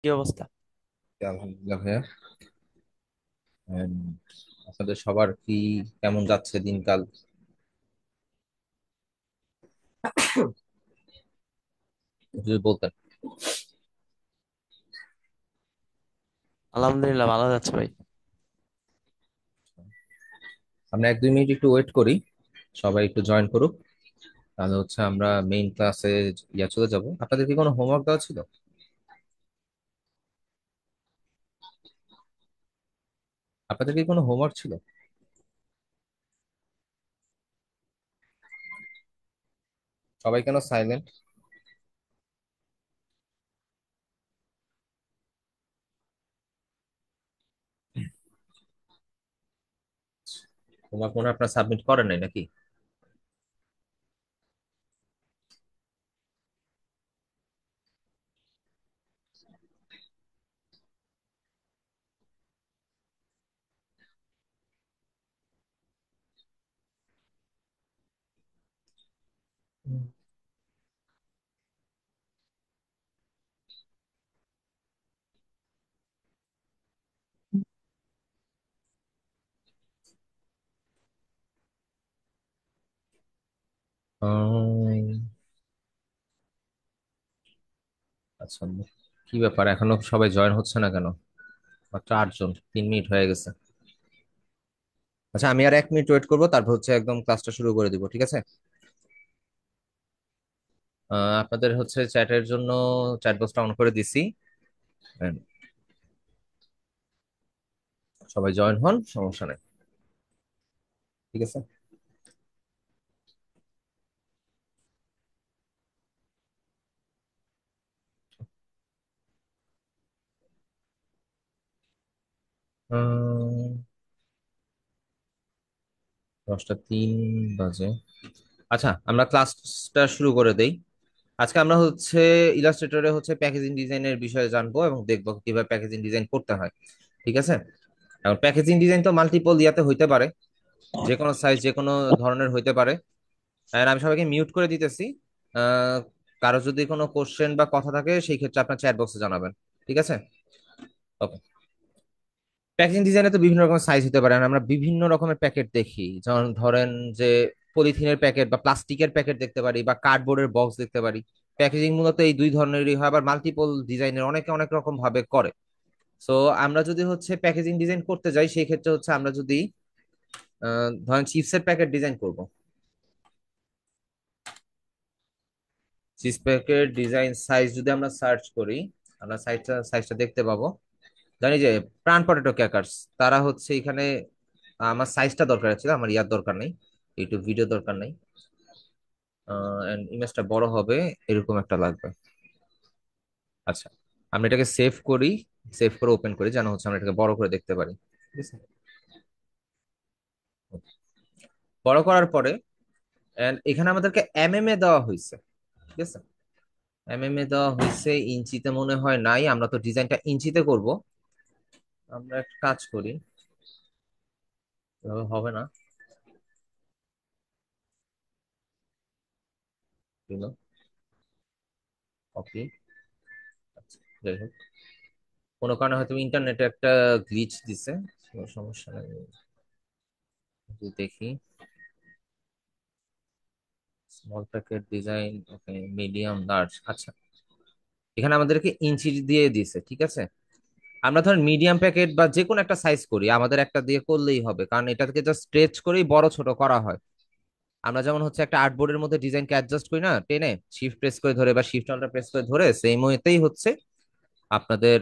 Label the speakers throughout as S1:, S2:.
S1: কি অবস্থা?
S2: আলহামদুলিল্লাহ ভাইয়া। And আপনাদের সবার কি কেমন যাচ্ছে দিনকাল? যদি বলতেন।
S1: আলহামদুলিল্লাহ, ভালো যাচ্ছে ভাই।
S2: আমরা 1-2 মিনিট একটু ওয়েট করি, সবাই একটু জয়েন করুক, তাহলে হচ্ছে আমরা মেইন ক্লাসে চলে যাব। আপনাদের কি কোনো হোমওয়ার্ক দেওয়া ছিল? আপনাদের কি কোনো হোমওয়ার্ক ছিল? সবাই কেন সাইলেন্ট? হোমওয়ার্ক মনে হয় আপনারা সাবমিট করেন নাই নাকি? উম, আচ্ছা, কি ব্যাপার এখনো সবাই জয়েন হচ্ছে না কেন? মাত্র 8 জন, 3 মিনিট হয়ে গেছে। আচ্ছা, আমি আর 1 মিনিট ওয়েট করবো, তারপর হচ্ছে একদম ক্লাসটা শুরু করে দিব, ঠিক আছে? আপনাদের হচ্ছে চ্যাটের জন্য চ্যাট বক্সটা অন করে দিছি। And সবাই জয়েন হন, সমস্যা নেই, ঠিক আছে? উম, 10টা 3 বাজে। আচ্ছা, আমরা ক্লাসটা শুরু করে দেই। আজকে আমরা হচ্ছে ইলাস্ট্রেটরে হচ্ছে প্যাকেজিং ডিজাইনের বিষয়ে জানবো এবং দেখবো কিভাবে প্যাকেজিং ডিজাইন করতে হয়, ঠিক আছে? এখন প্যাকেজিং ডিজাইন তো মাল্টিপল ইয়াতে হইতে পারে, যে কোনো সাইজ যে কোনো ধরনের হইতে পারে। আর আমি সবাইকে মিউট করে দিতেছি। আহ কারো যদি কোনো কোশ্চেন বা কথা থাকে সেই ক্ষেত্রে আপনার চ্যাট বক্সে জানাবেন, ঠিক আছে? ওকে। প্যাকেজিং ডিজাইনে তো বিভিন্ন রকমের সাইজ হতে পারে, আর আমরা বিভিন্ন রকমের প্যাকেট দেখি, যেমন ধরেন যে পলিথিনের প্যাকেট বা প্লাস্টিকের প্যাকেট দেখতে পারি বা কার্ডবোর্ডের বক্স দেখতে পারি। প্যাকেজিং মূলত এই দুই ধরনেরই হয়, আবার মাল্টিপল ডিজাইনের অনেকে অনেক রকম ভাবে করে। সো আমরা যদি হচ্ছে প্যাকেজিং ডিজাইন করতে যাই সেই ক্ষেত্রে হচ্ছে আমরা যদি ধরেন চিপসের প্যাকেট ডিজাইন করব। চিপস প্যাকেট ডিজাইন সাইজ যদি আমরা সার্চ করি, আমরা সাইজটা দেখতে পাবো। জানি যে প্রাণ পটেটো ক্র্যাকার্স, তারা হচ্ছে এখানে, আমার সাইজটা দরকার ছিল, আমার ইয়ার দরকার নেই, ইউটিউব ভিডিও দরকার নেই। এন্ড ইমেজটা বড় হবে, এরকম একটা লাগবে। আচ্ছা, আমরা এটাকে সেভ করি, সেভ করে ওপেন করি যেন হচ্ছে আমরা এটাকে বড় করে দেখতে পারি, ঠিক আছে? বড় করার পরে এন্ড এখানে আমাদেরকে এমএম এ দেওয়া হয়েছে, ঠিক আছে? এমএম এ দেওয়া হয়েছে, ইঞ্চিতে মনে হয় নাই, আমরা তো ডিজাইনটা ইঞ্চিতে করব। আমরা একটা কাজ করি, এভাবে হবে না। কপি। যাই হোক, কোনো কারণে হয়তো ইন্টারনেটে একটা গ্লিচ দিছে, কোনো সমস্যা নেই। যদি দেখি, স্মল প্যাকেট ডিজাইন, ওকে, মিডিয়াম লার্জ, আচ্ছা, এখানে আমাদেরকে ইঞ্চি দিয়ে দিছে, ঠিক আছে? আমরা ধর মিডিয়াম প্যাকেট বা যে কোনো একটা সাইজ করি, আমাদের একটা দিয়ে করলেই হবে, কারণ এটাকে জাস্ট স্ট্রেচ করেই বড় ছোট করা হয়। আমরা যেমন হচ্ছে একটা আর্টবোর্ডের মধ্যে ডিজাইনকে অ্যাডজাস্ট করি না, টেনে শিফট প্রেস করে ধরে বা শিফট অল্টার প্রেস করে ধরে, সেই ওয়েতেই হচ্ছে আপনাদের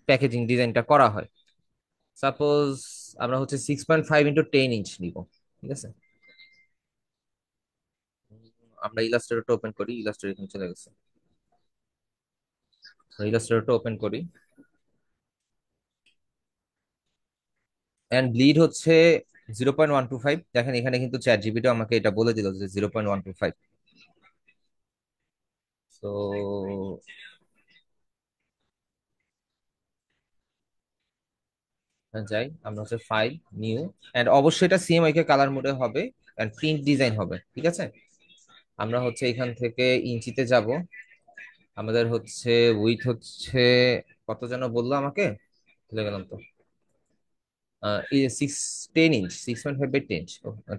S2: প্যাকেজিং ডিজাইনটা করা হয়। সাপোজ আমরা হচ্ছে 6.5 × 10 ইঞ্চ নিব, ঠিক আছে? আমরা ইলাস্ট্রেটরটা ওপেন করি, ইলাস্ট্রেটর এখানে চলে গেছে। ইলাস্ট্রেটরটা ওপেন করি, এন্ড ব্লিড হচ্ছে 0.125। দেখেন এখানে কিন্তু চ্যাট জিপিটা আমাকে এটা বলে দিল যে 0.125। তো যাই, আমরা হচ্ছে ফাইল, নিউ, এন্ড অবশ্যই এটা সিএমওয়াই কালার মোডে হবে, এন্ড প্রিন্ট ডিজাইন হবে, ঠিক আছে? আমরা হচ্ছে এখান থেকে ইঞ্চিতে যাব, আমাদের হচ্ছে উইথ হচ্ছে কত যেন বললো আমাকে, ভুলে গেলাম তো। 6, 10 ইঞ্চ, 6.5/10,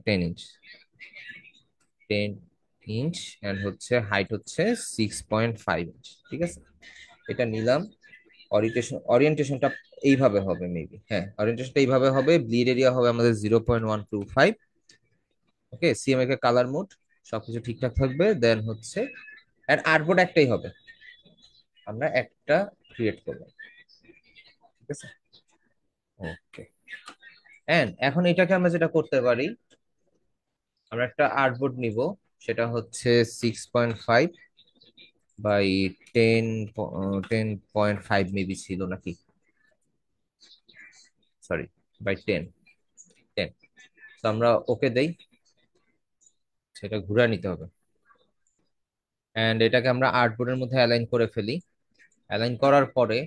S2: 10 ইঞ্চ, 10 ইঞ্চ। অ্যান্ড হচ্ছে হাইট হচ্ছে 6.5 ইঞ্চ, ঠিক আছে। এটা নিলাম। ওরিয়েন্টেশনটা এইভাবে হবে মেবি, হ্যাঁ ওরিয়েন্টেশনটা এইভাবে হবে। ব্লিড এরিয়া হবে আমাদের 0.125। ওকে, সিএমএ কালার মোড সবকিছু ঠিকঠাক থাকবে। দেন হচ্ছে এন্ড আর্টবোর্ড একটাই হবে, আমরা একটা ক্রিয়েট করলাম, ঠিক আছে। ওকে, এন্ড এখন এটাকে আমরা যেটা করতে পারি, আমরা একটা আর্টবোর্ড নিব। সেটা হচ্ছে 6.5 বাই 10.5 মেবি ছিল নাকি, সরি, বাই 10। তো আমরা ওকে দেই, সেটা ঘুরে নিতে হবে। এন্ড এটাকে আমরা আর্টবোর্ডের মধ্যে অ্যালাইন করে ফেলি। অ্যালাইন করার পরে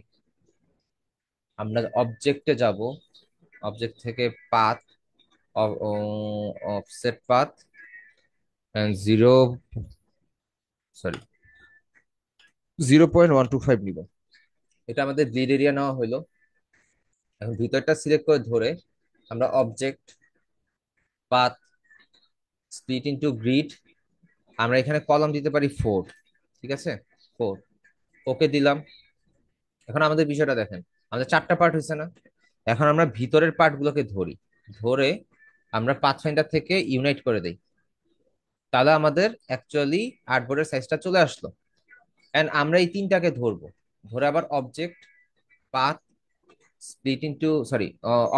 S2: আমরা অবজেক্টে যাব। অবজেক্ট থেকে পাথ, অফসেট পাথ, এন্ড 0.125 নিব। এটা আমাদের গ্রিড এরিয়া নেওয়া হলো। এখন ভিতরটা সিলেক্ট করে ধরে আমরা object, path, split into grid, আমরা এখানে কলাম দিতে পারি 4, ঠিক আছে, 4। ওকে দিলাম। এখন আমাদের বিষয়টা দেখেন, আমাদের চারটা পার্ট হয়েছে না। এখন আমরা ভিতরের পার্ট গুলোকে ধরি, ধরে আমরা পাথফাইন্ডার থেকে ইউনাইট করে দেই। তাহলে আমাদের অ্যাকচুয়ালি আর্টবোর্ডের সাইজটা চলে আসলো। এন্ড আমরা এই তিনটাকে ধরবো, ধরে আবার object, path, split into sorry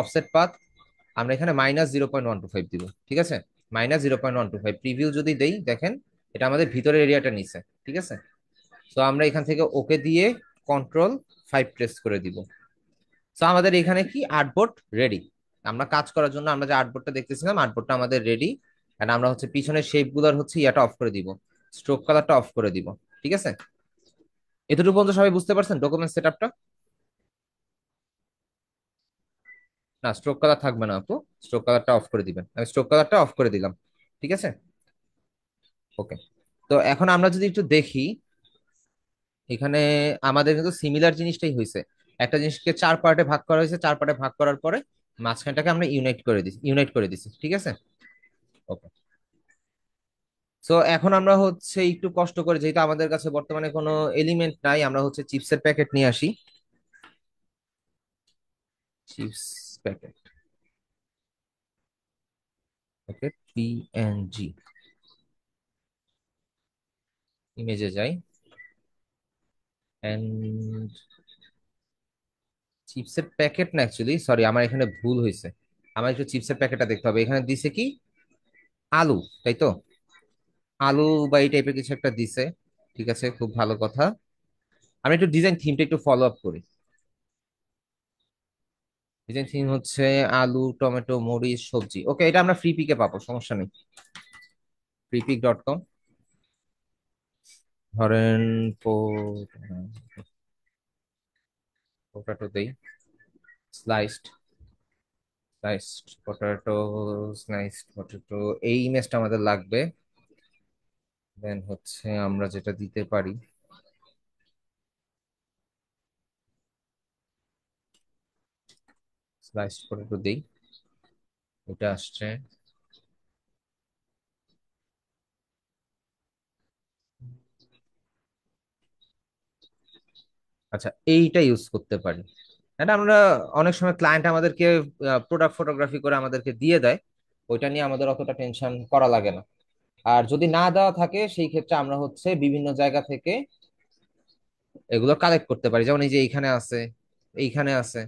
S2: offset path, আমরা এখানে -0.125 দিব, ঠিক আছে। -0.125 প্রিভিউ যদি দেই, দেখেন এটা আমাদের ভিতরের এরিয়াটা নিছে, ঠিক আছে। তো আমরা এখান থেকে ওকে দিয়ে Ctrl+5 প্রেস করে দিব। তো আমাদের এখানে কি আর্টবোর্ড রেডি। আমরা কাজ করার জন্য আমরা যে আর্টবোর্ডটা দেখতেছিলাম, আর্টবোর্ডটা আমাদের রেডি। এন্ড আমরা হচ্ছে পিছনের শেপ গুলার হচ্ছে ইয়াটা অফ করে দিব, স্ট্রোক কালারটা অফ করে দিব, ঠিক আছে। এতটুকু পর্যন্ত সবাই বুঝতে পারছেন ডকুমেন্ট সেটআপটা? না, স্ট্রোক কালার থাকবে না আপু, স্ট্রোক কালারটা অফ করে দিবেন। আমি স্ট্রোক কালারটা অফ করে দিলাম, ঠিক আছে। ওকে, তো এখন আমরা যদি একটু দেখি, এখানে আমাদের কিন্তু সিমিলার জিনিসটাই হয়েছে। একটা জিনিসকে চার পার্টে ভাগ করা হয়েছে, চার পার্টে ভাগ করার পরে মাঝখানটাকে আমরা ইউনাইট করে দিছি, ঠিক আছে। ওকে, তো এখন আমরা হচ্ছে একটু কষ্ট করে, যেহেতু আমাদের কাছে বর্তমানে কোনো এলিমেন্ট নাই, আমরা হচ্ছে চিপসের প্যাকেট নিয়ে আসি। চিপস প্যাকেট, ওকে, পিএনজি, ইমেজে যাই। এন্ড চিপসের প্যাকেট না, অ্যাকচুয়ালি সরি, আমার এখানে ভুল হয়েছে। আমার একটু চিপসের প্যাকেটটা দেখতে হবে। এখানে দিছে কি আলু, তাই তো? আলু বা এই টাইপের কিছু একটা দিছে, ঠিক আছে, খুব ভালো কথা। আমি একটু ডিজাইন থিমটা একটু ফলো আপ করি। ডিজাইন থিম হচ্ছে আলু, টমেটো, মরিচ, সবজি। ওকে, এটা আমরা ফ্রি পিকে পাবো, সমস্যা নেই। freepik.com, ধরেন পোটাটো দেই, স্লাইসড, পটেটো, স্লাইসড পটেটো, এই ইমেজটা আমাদের লাগবে। দেন হচ্ছে আমরা যেটা দিতে পারি, স্লাইসড পটেটো দেই, এটা আসছে। আচ্ছা, এইটা ইউজ করতে পারি। এটা আমরা অনেক সময় ক্লায়েন্ট আমাদেরকে প্রোডাক্ট ফটোগ্রাফি করে আমাদেরকে দিয়ে দেয়, ওইটা নিয়ে আমাদের অতটা টেনশন করা লাগে না। আর যদি না দেওয়া থাকে, সেই ক্ষেত্রে আমরা হচ্ছে বিভিন্ন জায়গা থেকে এগুলো কালেক্ট করতে পারি। যেমন এই যে এইখানে আছে, এইখানে আছে।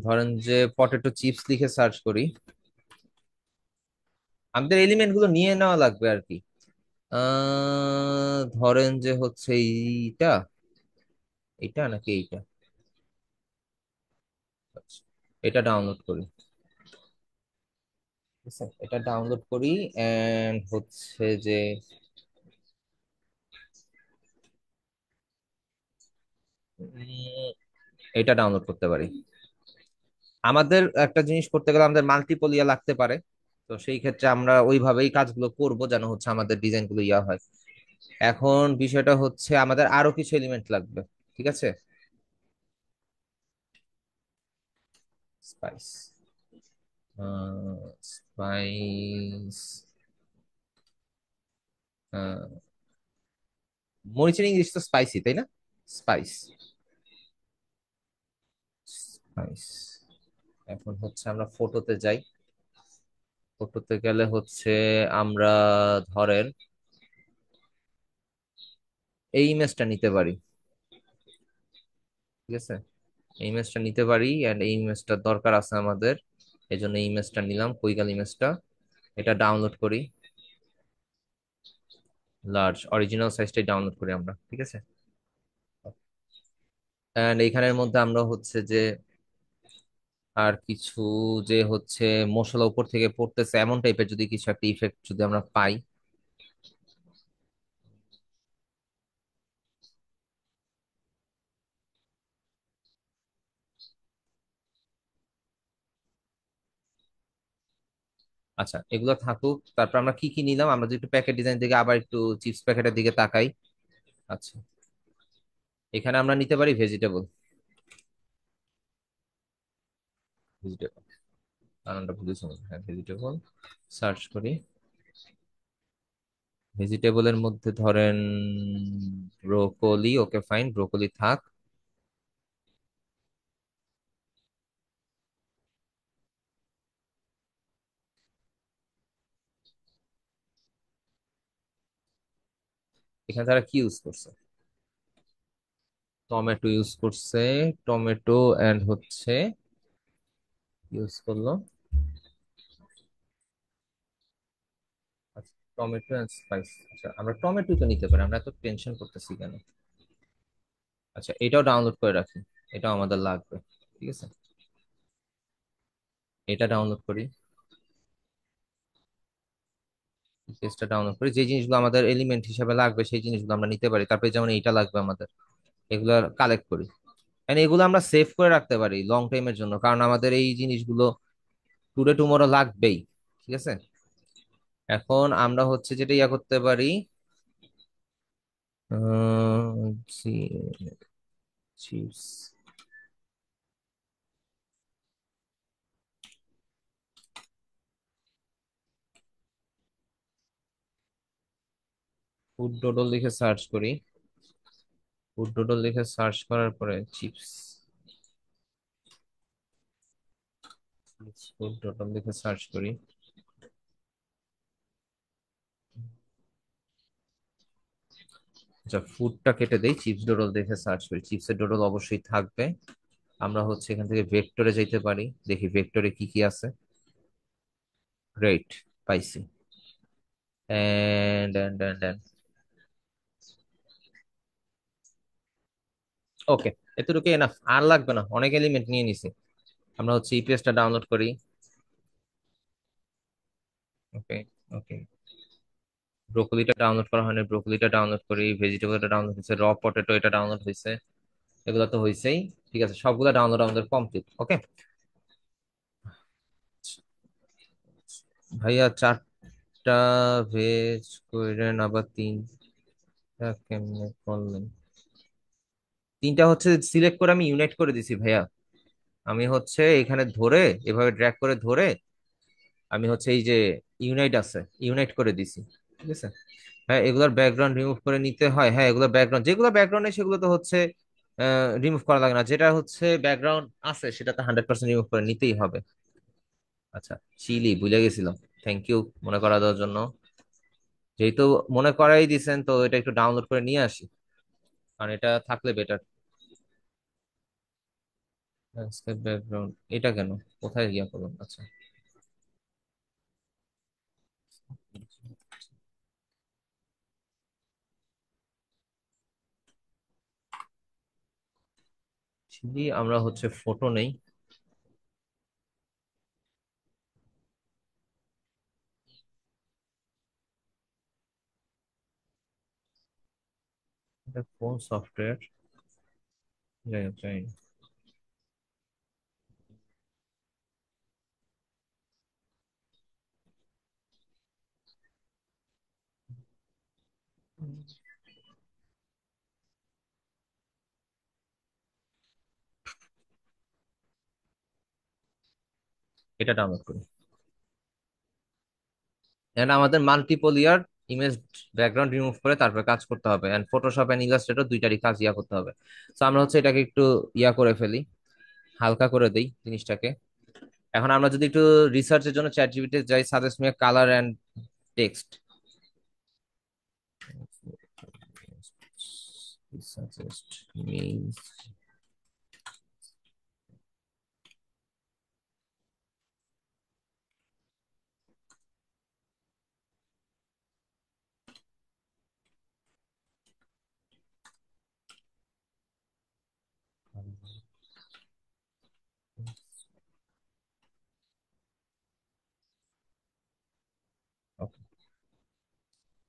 S2: ধরেন যে পটেটো চিপস লিখে সার্চ করি, আমাদের এলিমেন্ট গুলো নিয়ে নেওয়া লাগবে আর কি। ধরেন যে হচ্ছে এইটা, এইটা নাকি এইটা, আচ্ছা, এটা ডাউনলোড করি, ঠিক আছে? এটা ডাউনলোড করি এন্ড হচ্ছে যে উম, এটা ডাউনলোড করতে পারি। আমাদের একটা জিনিস করতে গেলে আমাদের মাল্টিপল ইয়া লাগতে পারে। তো সেই ক্ষেত্রে আমরা ওইভাবেই কাজগুলো করব, যেন হচ্ছে আমাদের ডিজাইন গুলো ইয়া হয়। এখন বিষয়টা হচ্ছে আমাদের আরো কিছু এলিমেন্ট লাগবে। ঠিক আছে, স্পাইস, স্পাইস, মরিচের ইংলিশ তো স্পাইসি, তাই না? Spice, spice. এখন হচ্ছে আমরা ফটোতে যাই। ফটোতে গেলে হচ্ছে আমরা ধরেন এই ইমেজটা নিতে পারি। ঠিক আছে, এই ইমেজটা নিতে পারি, এন্ড এই ইমেজটা দরকার আছে আমাদের, এই জন্য এই ইমেজটা নিলাম, কুইগাল ইমেজটা। এটা ডাউনলোড করি, লার্জ অরিজিনাল সাইজটাই ডাউনলোড করি আমরা। ঠিক আছে, এন্ড এইখানের মধ্যে আমরা হচ্ছে যে আর কিছু, যে হচ্ছে মশলা উপর থেকে পড়তেছে এমন টাইপের যদি কিছু একটা ইফেক্ট যদি আমরা পাই। আচ্ছা, এগুলো থাকুক। তারপর আমরা কি কি নিলাম, আমরা যদি একটু প্যাকেট ডিজাইন দিকে আবার একটু চিপস প্যাকেটের দিকে তাকাই। আচ্ছা, এখানে আমরা নিতে পারি ভেজিটেবল। ভেজিটেবল, নানানটা ভুলেছি আমি। হ্যাঁ, ভেজিটেবল সার্চ করি। ভেজিটেবলের মধ্যে ধরেন ব্রোকলি। ওকে ফাইন, ব্রোকলি থাক। এখানে তারা কি ইউজ করছে? টমেটো ইউজ করছে। টমেটো এন্ড হচ্ছে ইউজ করলো। আচ্ছা, টমেটো এন্ড স্পাইস। আচ্ছা, আমরা টমেটো তো নিতে পারি, আমরা এত টেনশন করতেছি কেন? আচ্ছা, এটাও ডাউনলোড করে রাখি, এটাও আমাদের লাগবে। ঠিক আছে, এটা ডাউনলোড করি, পেজটা ডাউনলোড করি। যে জিনিসগুলো আমাদের এলিমেন্ট হিসেবে লাগবে সেই জিনিসগুলো আমরা নিতে পারি। তারপরে যেমন এইটা লাগবে আমাদের, এগুলো কালেক্ট করি। এন্ড এগুলো আমরা সেভ করে রাখতে পারি লং টাইমের জন্য, কারণ আমাদের এই জিনিসগুলো টুডে টুমোরো লাগবেই। ঠিক আছে, এখন আমরা হচ্ছে যেটা ইয়া করতে পারি, চিপস, ফুড ডোডল লিখে সার্চ করি। ফুড ডোডল লিখে সার্চ করার পরে চিপস, ফুড ডোডল লিখে সার্চ করি। আচ্ছা, ফুডটা কেটে দেই, চিপস ডোডল দেখে সার্চ করি। চিপসের ডোডল অবশ্যই থাকবে। আমরা হচ্ছে এখান থেকে ভেক্টরে যাইতে পারি, দেখি ভেক্টরে কি কি আছে। গ্রেট, পাইছি। এন্ড ওকে, এতটুকু এনাফ, আর লাগবে না, অনেক এলিমেন্ট নিয়ে নিছি। আমরা হচ্ছে ইপিএসটা ডাউনলোড করি। ওকে, ওকে, ব্রোকলিটা ডাউনলোড করা হয়নি, ব্রোকলিটা ডাউনলোড করি। ভেজিটেবলটা ডাউনলোড হয়েছে, র পটেটো এটা ডাউনলোড হয়েছে, এগুলো তো হয়েছেই। ঠিক আছে, সবগুলো ডাউনলোড আমাদের কমপ্লিট। ওকে ভাইয়া, চারটা ভেজ কইরেন, আবার তিনটা কেমনে করলেন? তিনটা হচ্ছে সিলেক্ট করে আমি ইউনাইট করে দিছি ভাইয়া। আমি হচ্ছে এখানে ধরে, এভাবে ড্র্যাগ করে ধরে আমি হচ্ছে এই যে ইউনাইট আছে, ইউনাইট করে দিছি। ঠিক আছে, হ্যাঁ, এগুলোর ব্যাকগ্রাউন্ড রিমুভ করে নিতে হয়। হ্যাঁ, এগুলো ব্যাকগ্রাউন্ড, যেগুলো ব্যাকগ্রাউন্ডে সেগুলো তো হচ্ছে রিমুভ করা লাগে না। যেটা হচ্ছে ব্যাকগ্রাউন্ড আছে সেটা তো 100% রিমুভ করে নিতেই হবে। আচ্ছা, চিলি ভুলে গেছিলাম। থ্যাংক ইউ মনে করা দেওয়ার জন্য। যেহেতু মনে করাই দিছেন, তো এটা একটু ডাউনলোড করে নিয়ে আসি, কারণ এটা থাকলে বেটার। ব্যাকগ্রাউন্ড এটা কেন, কোথায় গিয়া করুন? আচ্ছা, চিলি আমরা হচ্ছে ফটো নেই। এটা কোন সফটওয়্যার? যাই হোক, যাই হোক। এটা ডাউনলোড করি। এন্ড আমাদের মাল্টিপল ইয়ার ইমেজ ব্যাকগ্রাউন্ড রিমুভ করে তারপরে কাজ করতে হবে, এন্ড ফটোশপ এন্ড ইলাস্ট্রেটর দুইটারই কাজ ইয়া করতে হবে। তো আমরা হচ্ছে এটাকে একটু ইয়া করে ফেলি, হালকা করে দেই জিনিসটাকে। এখন আমরা যদি একটু রিসার্চের জন্য চ্যাট জিপিটি যাই, suggest me colour and text. suggest me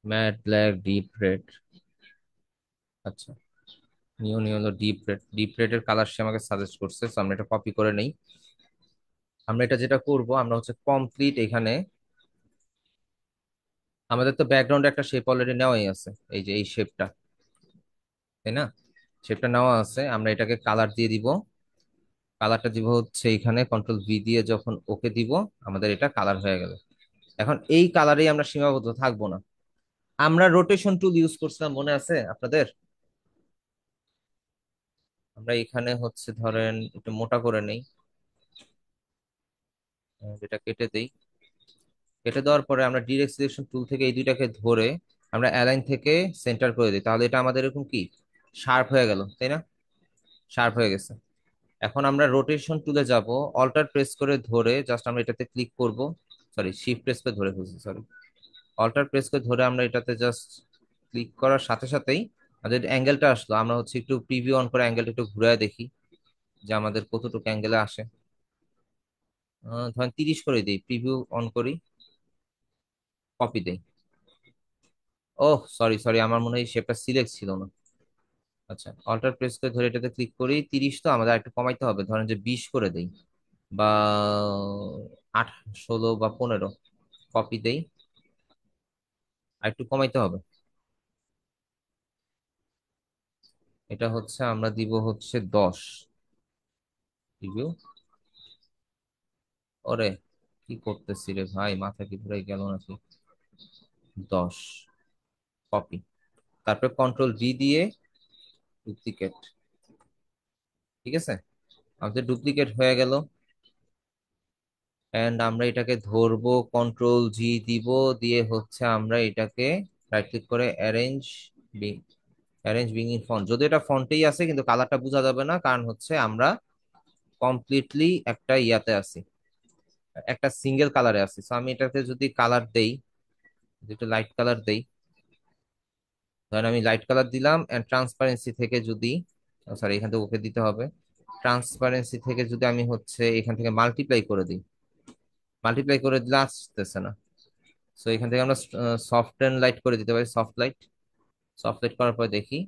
S2: matte black deep red. আচ্ছা, নিয়ন হলো ডিপ রেড, ডিপ রেড এর কালার সে আমাকে সাজেস্ট করছে, তো আমরা এটা কপি করে নেই। আমরা এটা যেটা করব, আমরা হচ্ছে কমপ্লিট এখানে আমাদের তো ব্যাকগ্রাউন্ডে একটা শেপ অলরেডি নেওয়াই আছে, এই যে এই শেপটা, তাই না? শেপটা নেওয়া আছে, আমরা এটাকে কালার দিয়ে দিব। কালারটা দিব হচ্ছে এখানে কন্ট্রোল ভি দিয়ে, যখন ওকে দিব আমাদের এটা কালার হয়ে গেল। এখন এই কালারেই আমরা সীমাবদ্ধ থাকবো না। আমরা রোটেশন টুল ইউজ করছিলাম, মনে আছে আপনাদের? আমরা এখানে হচ্ছে ধরেন একটু মোটা করে নেই, যেটা কেটে দেই। কেটে দেওয়ার পরে আমরা ডিরেক্ট সিলেকশন টুল থেকে এই দুইটাকে ধরে আমরা অ্যালাইন থেকে সেন্টার করে দিই, তাহলে এটা আমাদের এরকম কি শার্প হয়ে গেল, তাই না? শার্প হয়ে গেছে। এখন আমরা রোটেশন টুলে যাব, অল্টার প্রেস করে ধরে জাস্ট আমরা এটাতে ক্লিক করব। সরি, শিফট প্রেস করে ধরে ফেলছি, সরি। অল্টার প্রেস করে ধরে আমরা এটাতে জাস্ট ক্লিক করার সাথে সাথেই আমাদের অ্যাঙ্গেলটা আসলো। আমরা হচ্ছে একটু প্রিভিউ অন করে অ্যাঙ্গেলটা একটু ঘুরে দেখি যে আমাদের কতটুকু অ্যাঙ্গেলে আসে। ধরেন 30 করে দিই, প্রিভিউ অন করি, কপি দেই। ওহ সরি সরি, আমার মনে হয় শেপটা সিলেক্ট ছিল না। আচ্ছা, অল্টার প্রেস করে ধরে এটাতে ক্লিক করি, 30 তো আমাদের একটু কমাইতে হবে, ধরেন যে 20 করে দেই, বা 8, 16 বা 15, কপি দেই। আর একটু কমাইতে হবে। এটা হচ্ছে আমরা দিব হচ্ছে 10। রিভিউ। ওরে, কি করতেছি রে ভাই, মাথা কি ঘুরে গেল নাকি? 10, কপি, তারপর কন্ট্রোল ভি দিয়ে ডুপ্লিকেট। ঠিক আছে, আমাদের ডুপ্লিকেট হয়ে গেল। এন্ড আমরা এটাকে ধরবো, কন্ট্রোল জি দিব, দিয়ে হচ্ছে আমরা এটাকে রাইট ক্লিক করে arrange being, arrange being in font. যদি এটা ফন্টেই আছে কিন্তু কালারটা বোঝা যাবে না, কারণ হচ্ছে আমরা কমপ্লিটলি একটা ইয়াতে আছি, একটা সিঙ্গেল কালারে আছি। তো আমি এটাতে যদি কালার দেই, একটু লাইট কালার দেই, ধরেন আমি লাইট কালার দিলাম, এন্ড ট্রান্সপারেন্সি থেকে যদি, সরি এখান থেকে ওকে দিতে হবে, ট্রান্সপারেন্সি থেকে যদি আমি হচ্ছে এখান থেকে মাল্টিপ্লাই করে দিই, মাল্টিপ্লাই করে দিলে আসতেছে না। সো এখান থেকে আমরা সফট এন্ড লাইট করে দিতে পারি, সফট লাইট। সফট লাইট করার পরে দেখি,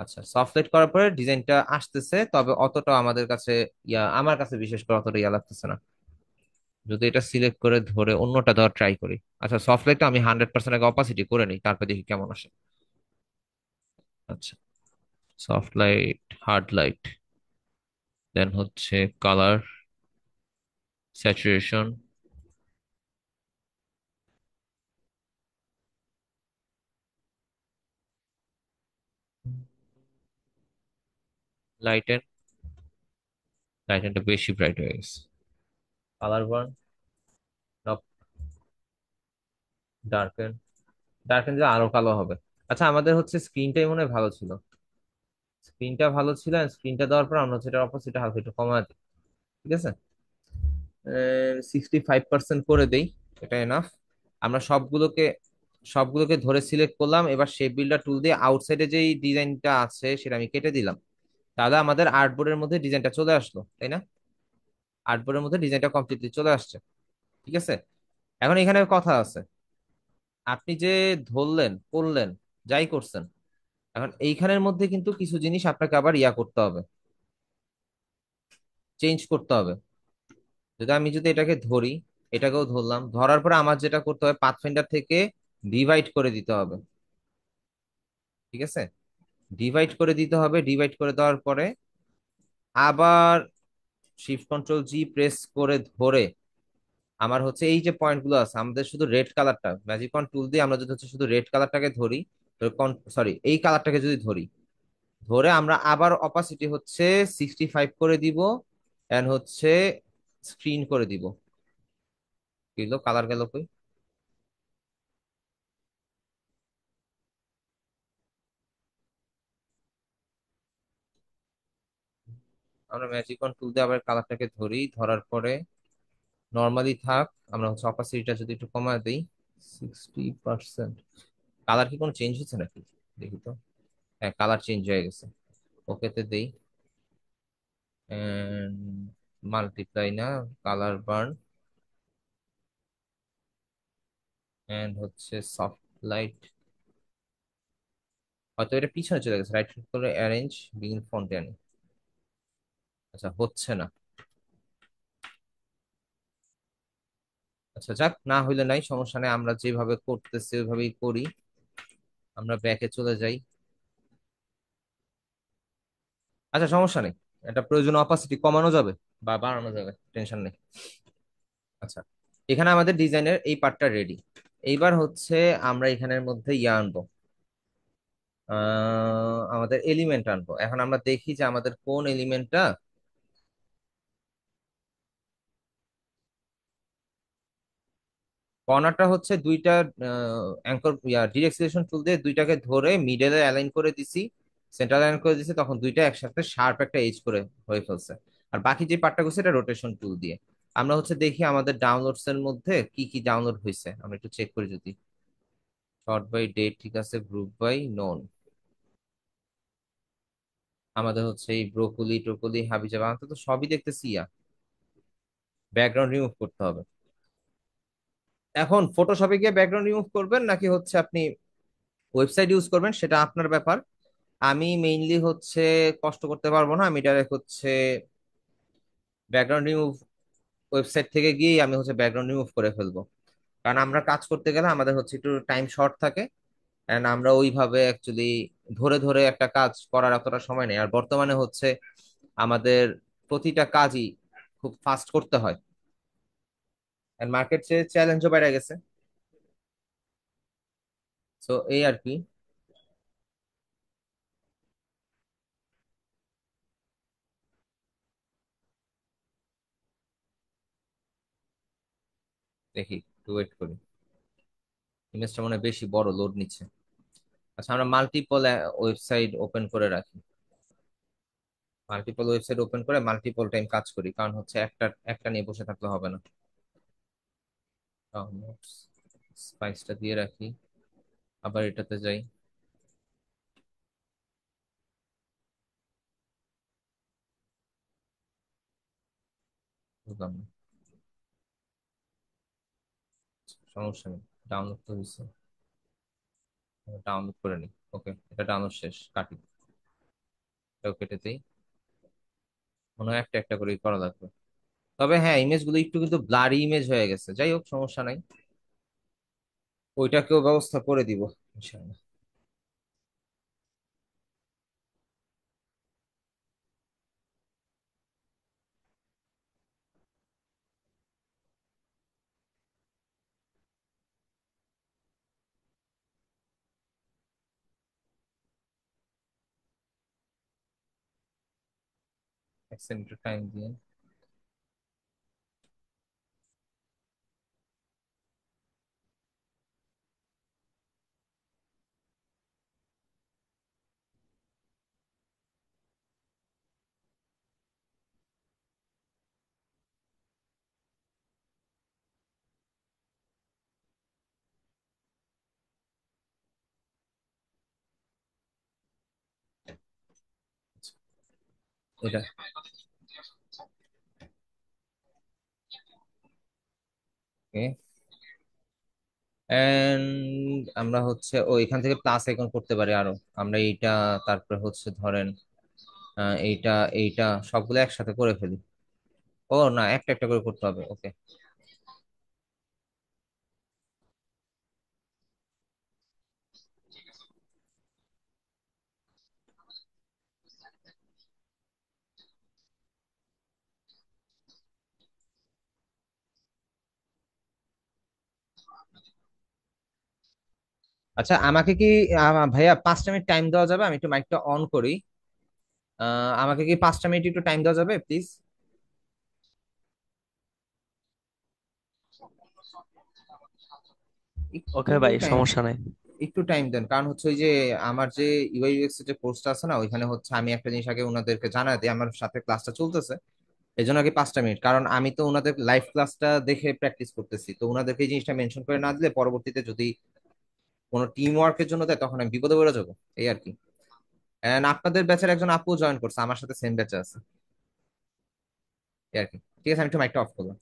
S2: আচ্ছা সফট লাইট করার পরে ডিজাইনটা আসতেছে, তবে অতটা আমাদের কাছে ইয়া, আমার কাছে বিশেষ করে অতটা ইয়া লাগতেছে না। যদি এটা সিলেক্ট করে ধরে অন্যটা দেওয়ার ট্রাই করি। আচ্ছা, সফট লাইটটা আমি 100% আগে অপাসিটি করে নিই, তারপর দেখি কেমন আসে। আচ্ছা, সফট লাইট, হার্ড লাইট, দেন হচ্ছে কালার, স্যাচুরেশন, লাইটেন, লাইটেনটা বেশি ব্রাইট হয়ে গেছে। কালার বার্ন, ডার্কেন, ডার্কেন যে আরো কালো হবে। আচ্ছা, আমাদের হচ্ছে স্ক্রিনটাই মনে হয় ভালো ছিল, স্ক্রিনটা ভালো ছিল, স্ক্রিনটা দেওয়ার পর আমরা হচ্ছে এটা অপোজিটে হালকা একটু কমাতে, ঠিক আছে, 65% করে দেই, এটা এনাফ। আমরা সবগুলোকে সবগুলোকে ধরে সিলেক্ট করলাম, এবার শেপ বিল্ডার টুল দিয়ে আউটসাইডে যেই ডিজাইনটা আছে সেটা আমি কেটে দিলাম। তাহলে আমাদের আর্টবোর্ডের মধ্যে ডিজাইনটা চলে আসলো, তাই না? আর্টবোর্ডের মধ্যে ডিজাইনটা কমপ্লিটলি চলে আসছে। ঠিক আছে, এখন এখানে কথা আছে, আপনি যে ধরলেন করলেন, যাই করছেন, এখন এইখানের মধ্যে কিন্তু কিছু জিনিস আপনাকে আবার ইয়া করতে হবে, চেঞ্জ করতে হবে। যদি এটাকে ধরি, এটাকেও ধরলাম, ধরার পরে আমার যেটা করতে হবে, পাথফাইন্ডার থেকে ডিভাইড করে দিতে হবে। ঠিক আছে, ডিভাইড করে দিতে হবে। ডিভাইড করে দেওয়ার পরে আবার শিফট কন্ট্রোল জি প্রেস করে ধরে আমার হচ্ছে এই যে পয়েন্ট গুলো আছে, আমাদের শুধু রেড কালারটা ম্যাজিক অন টুল দিয়ে আমরা যদি হচ্ছে শুধু রেড কালারটাকে ধরি, সরি এই কালারটাকে যদি ধরি, ধরে আমরা আবার অপাসিটি হচ্ছে 65 করে দিব, এন্ড হচ্ছে স্ক্রিন করে দিব। কিলো কালার গেল কই? আমরা ম্যাজিক অন টুল দিয়ে আবার কালারটাকে ধরি, ধরার পরে নর্মালি থাক। আমরা হচ্ছে অপাসিটিটা যদি একটু কমায় দিই 60%। কালার কি কোনো চেঞ্জ হচ্ছে নাকি? দেখি তো। হ্যাঁ, কালার চেঞ্জ হয়ে গেছে। ওকেতে দেই, মাল্টিপ্লাই না, কালার বার্ন, এন্ড হচ্ছে সফট লাইট। হয়তো এটা পিছনে চলে গেছে, রাইট ক্লিক করে অ্যারেঞ্জ বিগিন ফন্ট আনি। আচ্ছা, হচ্ছে না। আচ্ছা যাক, না হইলে নাই, সমস্যা নেই, আমরা যেভাবে করতেছি ওইভাবেই করি। আমরা ব্যাকে চলে যাই। আচ্ছা সমস্যা নেই, এটা প্রয়োজন অপাসিটি কমানো যাবে বা বাড়ানো যাবে, টেনশন নেই। আচ্ছা, এখানে আমাদের ডিজাইনের এই পার্টটা রেডি। এইবার হচ্ছে আমরা এখানের মধ্যে ইয়ে আনবো, আমাদের এলিমেন্ট আনবো। এখন আমরা দেখি যে আমাদের কোন এলিমেন্টটা। কর্নারটা হচ্ছে দুইটা অ্যাঙ্কর ডিরেক্ট সিলেকশন টুল দিয়ে দুইটাকে ধরে মিডলে অ্যালাইন করে দিছি, সেন্টার অ্যালাইন করে দিছি, তখন দুইটা একসাথে শার্প একটা এজ করে হয়ে ফেলছে। আর বাকি যে পার্টটা করছে এটা রোটেশন টুল দিয়ে। আমরা হচ্ছে দেখি আমাদের ডাউনলোডস এর মধ্যে কি কি ডাউনলোড হয়েছে, আমরা একটু চেক করি যদি। শর্ট বাই ডেট ঠিক আছে, গ্রুপ বাই নোন। আমাদের হচ্ছে এই ব্রোকলি টোকলি হাবি জাবি আমরা তো সবই দেখতেছি। ব্যাকগ্রাউন্ড রিমুভ করতে হবে। এখন ফটোশপে গিয়ে ব্যাকগ্রাউন্ড রিমুভ করবেন নাকি হচ্ছে আপনি ওয়েবসাইট ইউজ করবেন, সেটা আপনার ব্যাপার। আমি মেইনলি হচ্ছে কষ্ট করতে পারবো না, আমি ডাইরেক্ট হচ্ছে ব্যাকগ্রাউন্ড রিমুভ ওয়েবসাইট থেকে গিয়েই আমি হচ্ছে ব্যাকগ্রাউন্ড রিমুভ করে ফেলবো। কারণ আমরা কাজ করতে গেলে আমাদের হচ্ছে একটু টাইম শর্ট থাকে, এন্ড আমরা ওইভাবে অ্যাকচুয়ালি ধরে ধরে একটা কাজ করার এতটা সময় নেই। আর বর্তমানে হচ্ছে আমাদের প্রতিটা কাজই খুব ফাস্ট করতে হয়, এন্ড মার্কেট চ্যালেঞ্জও বেড়ে গেছে। তো এই আর কি। দেখি, একটু ওয়েট করি। ইমেজটা মনে হয় বেশি বড় লোড নিচ্ছে। আচ্ছা, আমরা মাল্টিপল ওয়েবসাইট ওপেন করে রাখি। মাল্টিপল ওয়েবসাইট ওপেন করে মাল্টিপল টাইম কাজ করি, কারণ হচ্ছে একটা একটা নিয়ে বসে থাকলে হবে না। স্পাইসটা দিয়ে রাখি, আবার এটাতে যাই। বুঝলাম না। সমস্যা নেই, ডাউনলোড তো হয়েছে, ডাউনলোড করে নিই। ওকে, এটা ডাউনলোড শেষ, কাটি। এটাও কেটে দিই। মনে হয় একটা একটা করেই করা লাগবে। তবে হ্যাঁ, ইমেজগুলো একটু কিন্তু ব্লারি ইমেজ হয়ে গেছে, যাই হোক সমস্যা নাই। ওইটাকেও ব্যবস্থা করে দিব ইনশাআল্লাহ। এক সেকেন্ড টাইম দিয়ে। এটা ওকে। এন্ড আমরা হচ্ছে ও এখান থেকে প্লাস আইকন করতে পারি আরো। আমরা এইটা, তারপরে হচ্ছে ধরেন এইটা, এইটা সবগুলো একসাথে করে ফেলি। ও না, একটা একটা করে করতে হবে, ওকে। আচ্ছা, আমাকে কি ভাইয়া 5টা মিনিট টাইম দেওয়া যাবে? আমি একটু মাইকটা অন করি। আমাকে কি 5টা মিনিট একটু টাইম দেওয়া যাবে প্লিজ? একটু
S1: ওকে ভাই,
S2: টাইম,
S1: সমস্যা নাই।
S2: একটু টাইম দেন। কারণ হচ্ছে ওই যে আমার যে ইউআই ইউএক্স এর যে কোর্সটা আছে না, ওইখানে হচ্ছে আমি একটা জিনিস আগে ওনাদেরকে জানাই দিই, আমার সাথে ক্লাসটা চলতেছে। এই জন্য আগে 5টা মিনিট, কারণ আমি তো ওনাদের লাইভ ক্লাসটা দেখে প্র্যাকটিস করতেছি, তো ওনাদেরকে এই জিনিসটা মেনশন করে না দিলে পরবর্তীতে যদি কোনো টিম ওয়ার্কের জন্য দেয় তখন আমি বিপদে পড়ে যাবো, এই আর কি। এন্ড আপনাদের ব্যাচের একজন আপু জয়েন করছে, আমার সাথে সেম ব্যাচে আছে, এই আর কি। ঠিক আছে, আমি একটু মাইকটা অফ করলাম।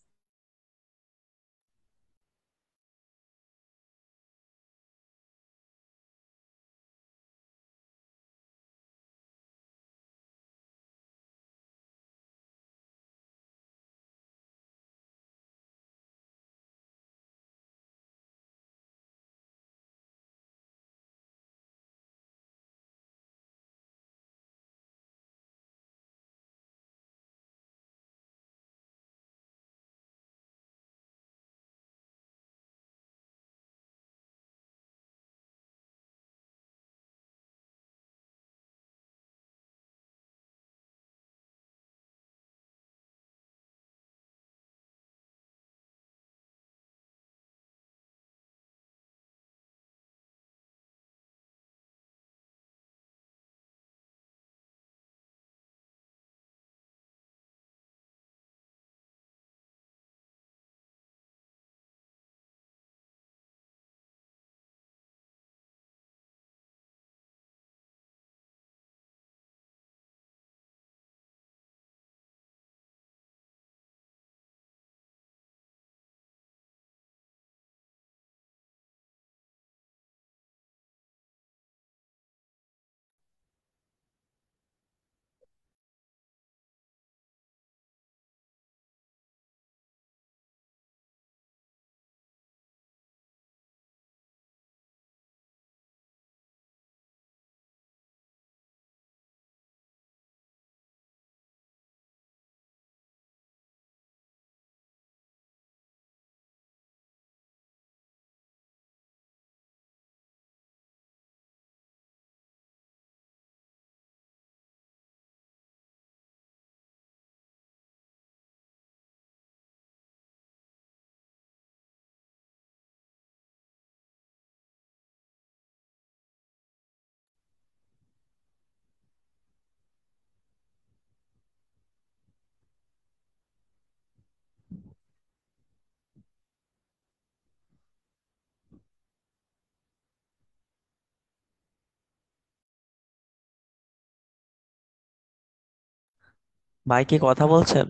S1: ভাই কি কথা বলছেন?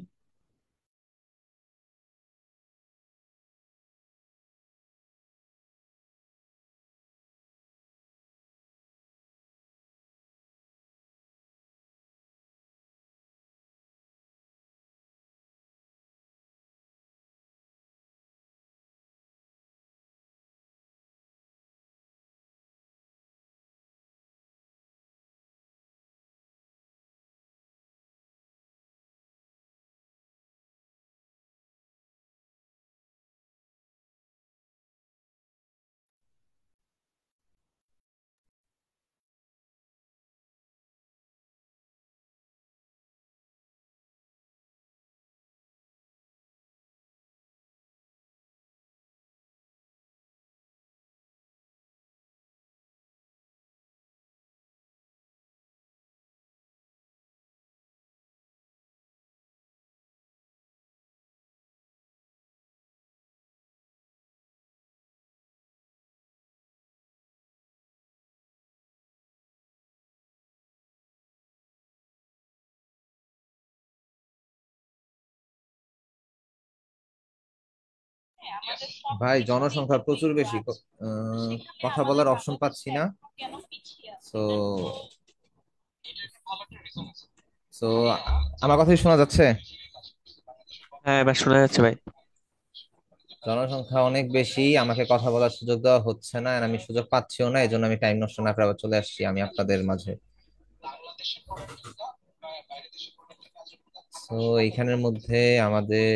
S2: ভাই জনসংখ্যা প্রচুর বেশি, কথা বলার অপশন পাচ্ছি না। তো তো আমার কথাই শোনা যাচ্ছে?
S1: হ্যাঁ, এবার শোনা যাচ্ছে ভাই।
S2: জনসংখ্যা অনেক বেশি, আমাকে কথা বলার সুযোগ দেওয়া হচ্ছে না, আর আমি সুযোগ পাচ্ছিও না, এই জন্য আমি টাইম নষ্ট না করে আবার চলে আসছি আমি আপনাদের মাঝে। তো এইখানের মধ্যে আমাদের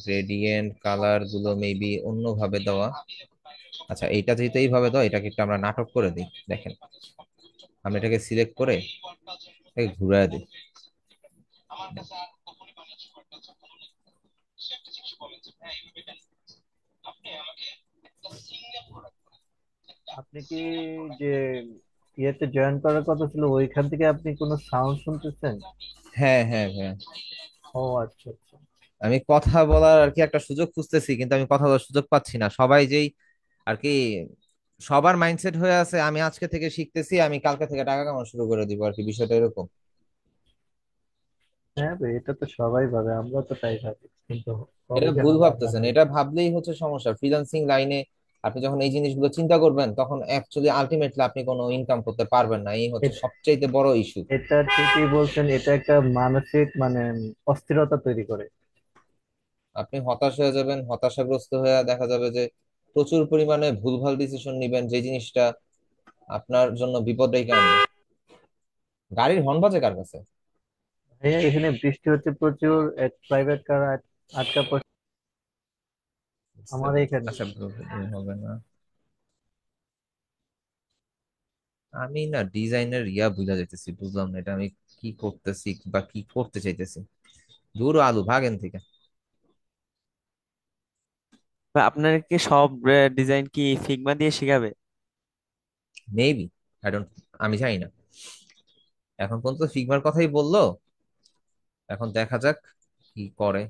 S2: গ্রেডিয়েন্ট কালার গুলো মেবি অন্যভাবে দেওয়া, আচ্ছা, এইটা যেহেতু এইভাবে দাও, এটাকে একটু আমরা নাটক করে দিই। দেখেন, আমি এটাকে সিলেক্ট করে এটাকে ঘুরায় দিই।
S3: আপনি কি যে ইয়েতে জয়েন করার কথা ছিল ওইখান থেকে আপনি কোনো সাউন্ড শুনতেছেন?
S2: হ্যাঁ হ্যাঁ হ্যাঁ,
S3: ও আচ্ছা আচ্ছা।
S2: আমি কথা বলার আর কি একটা সুযোগ খুঁজতেছি, কিন্তু আমি কথা বলার সুযোগ পাচ্ছি না। সবাই যেই আর কি, সবার মাইন্ডসেট হয়ে আছে আমি আজকে থেকে শিখতেছি, আমি কালকে থেকে টাকা কামানো শুরু করে দিব আর কি, বিষয়টা এরকম।
S3: হ্যাঁ ভাই, এটা তো সবাই ভাবে, আমরা তো তাই ভাবি, কিন্তু কবে
S2: এটা
S3: যে
S2: ভুল
S3: হবে আল্লাহ
S2: ভাবতেছেন,
S3: ভালো
S2: এটা
S3: জানে।
S2: ভাবলেই হচ্ছে সমস্যা। ফ্রিল্যান্সিং লাইনে আপনি যখন এই জিনিসগুলো চিন্তা করবেন, তখন অ্যাকচুয়ালি আলটিমেটলি আপনি কোনো ইনকাম করতে পারবেন না, এই হচ্ছে
S3: এ-
S2: সবচেয়ে বড় ইস্যু।
S3: এটা ঠিকই বলছেন, এটা একটা মানসিক মানে অস্থিরতা তৈরি করে।
S2: আপনি হতাশ হয়ে যাবেন, হতাশাগ্রস্ত হয়ে দেখা যাবে যে প্রচুর পরিমাণে ভুলভাল ডিসিশন নিবেন, যে জিনিসটা আপনার জন্য বিপদ ডেকে আনবে। গাড়ির হর্ন বাজে কার কাছে?
S3: ভাইয়া এখানে বৃষ্টি হচ্ছে প্রচুর, প্রাইভেট কার আটকা পড়ছে
S2: বুঝতে
S3: আমার
S2: পারছি।
S3: এখানে।
S2: আচ্ছা হবে না। আমি না ডিজাইনের বুঝা যাইতেছি, বুঝলাম না এটা আমি কি করতেছি বা কি করতে চাইতেছি। দূর আলু, ভাগেন থেকে।
S1: ভাই, আপনার কি সব ডিজাইন কি ফিগমা দিয়ে শিখাবে?
S2: মেবি, আই ডোন্ট, আমি জানি না। এখন পর্যন্ত ফিগমার কথাই বললো, এখন দেখা যাক কি করে।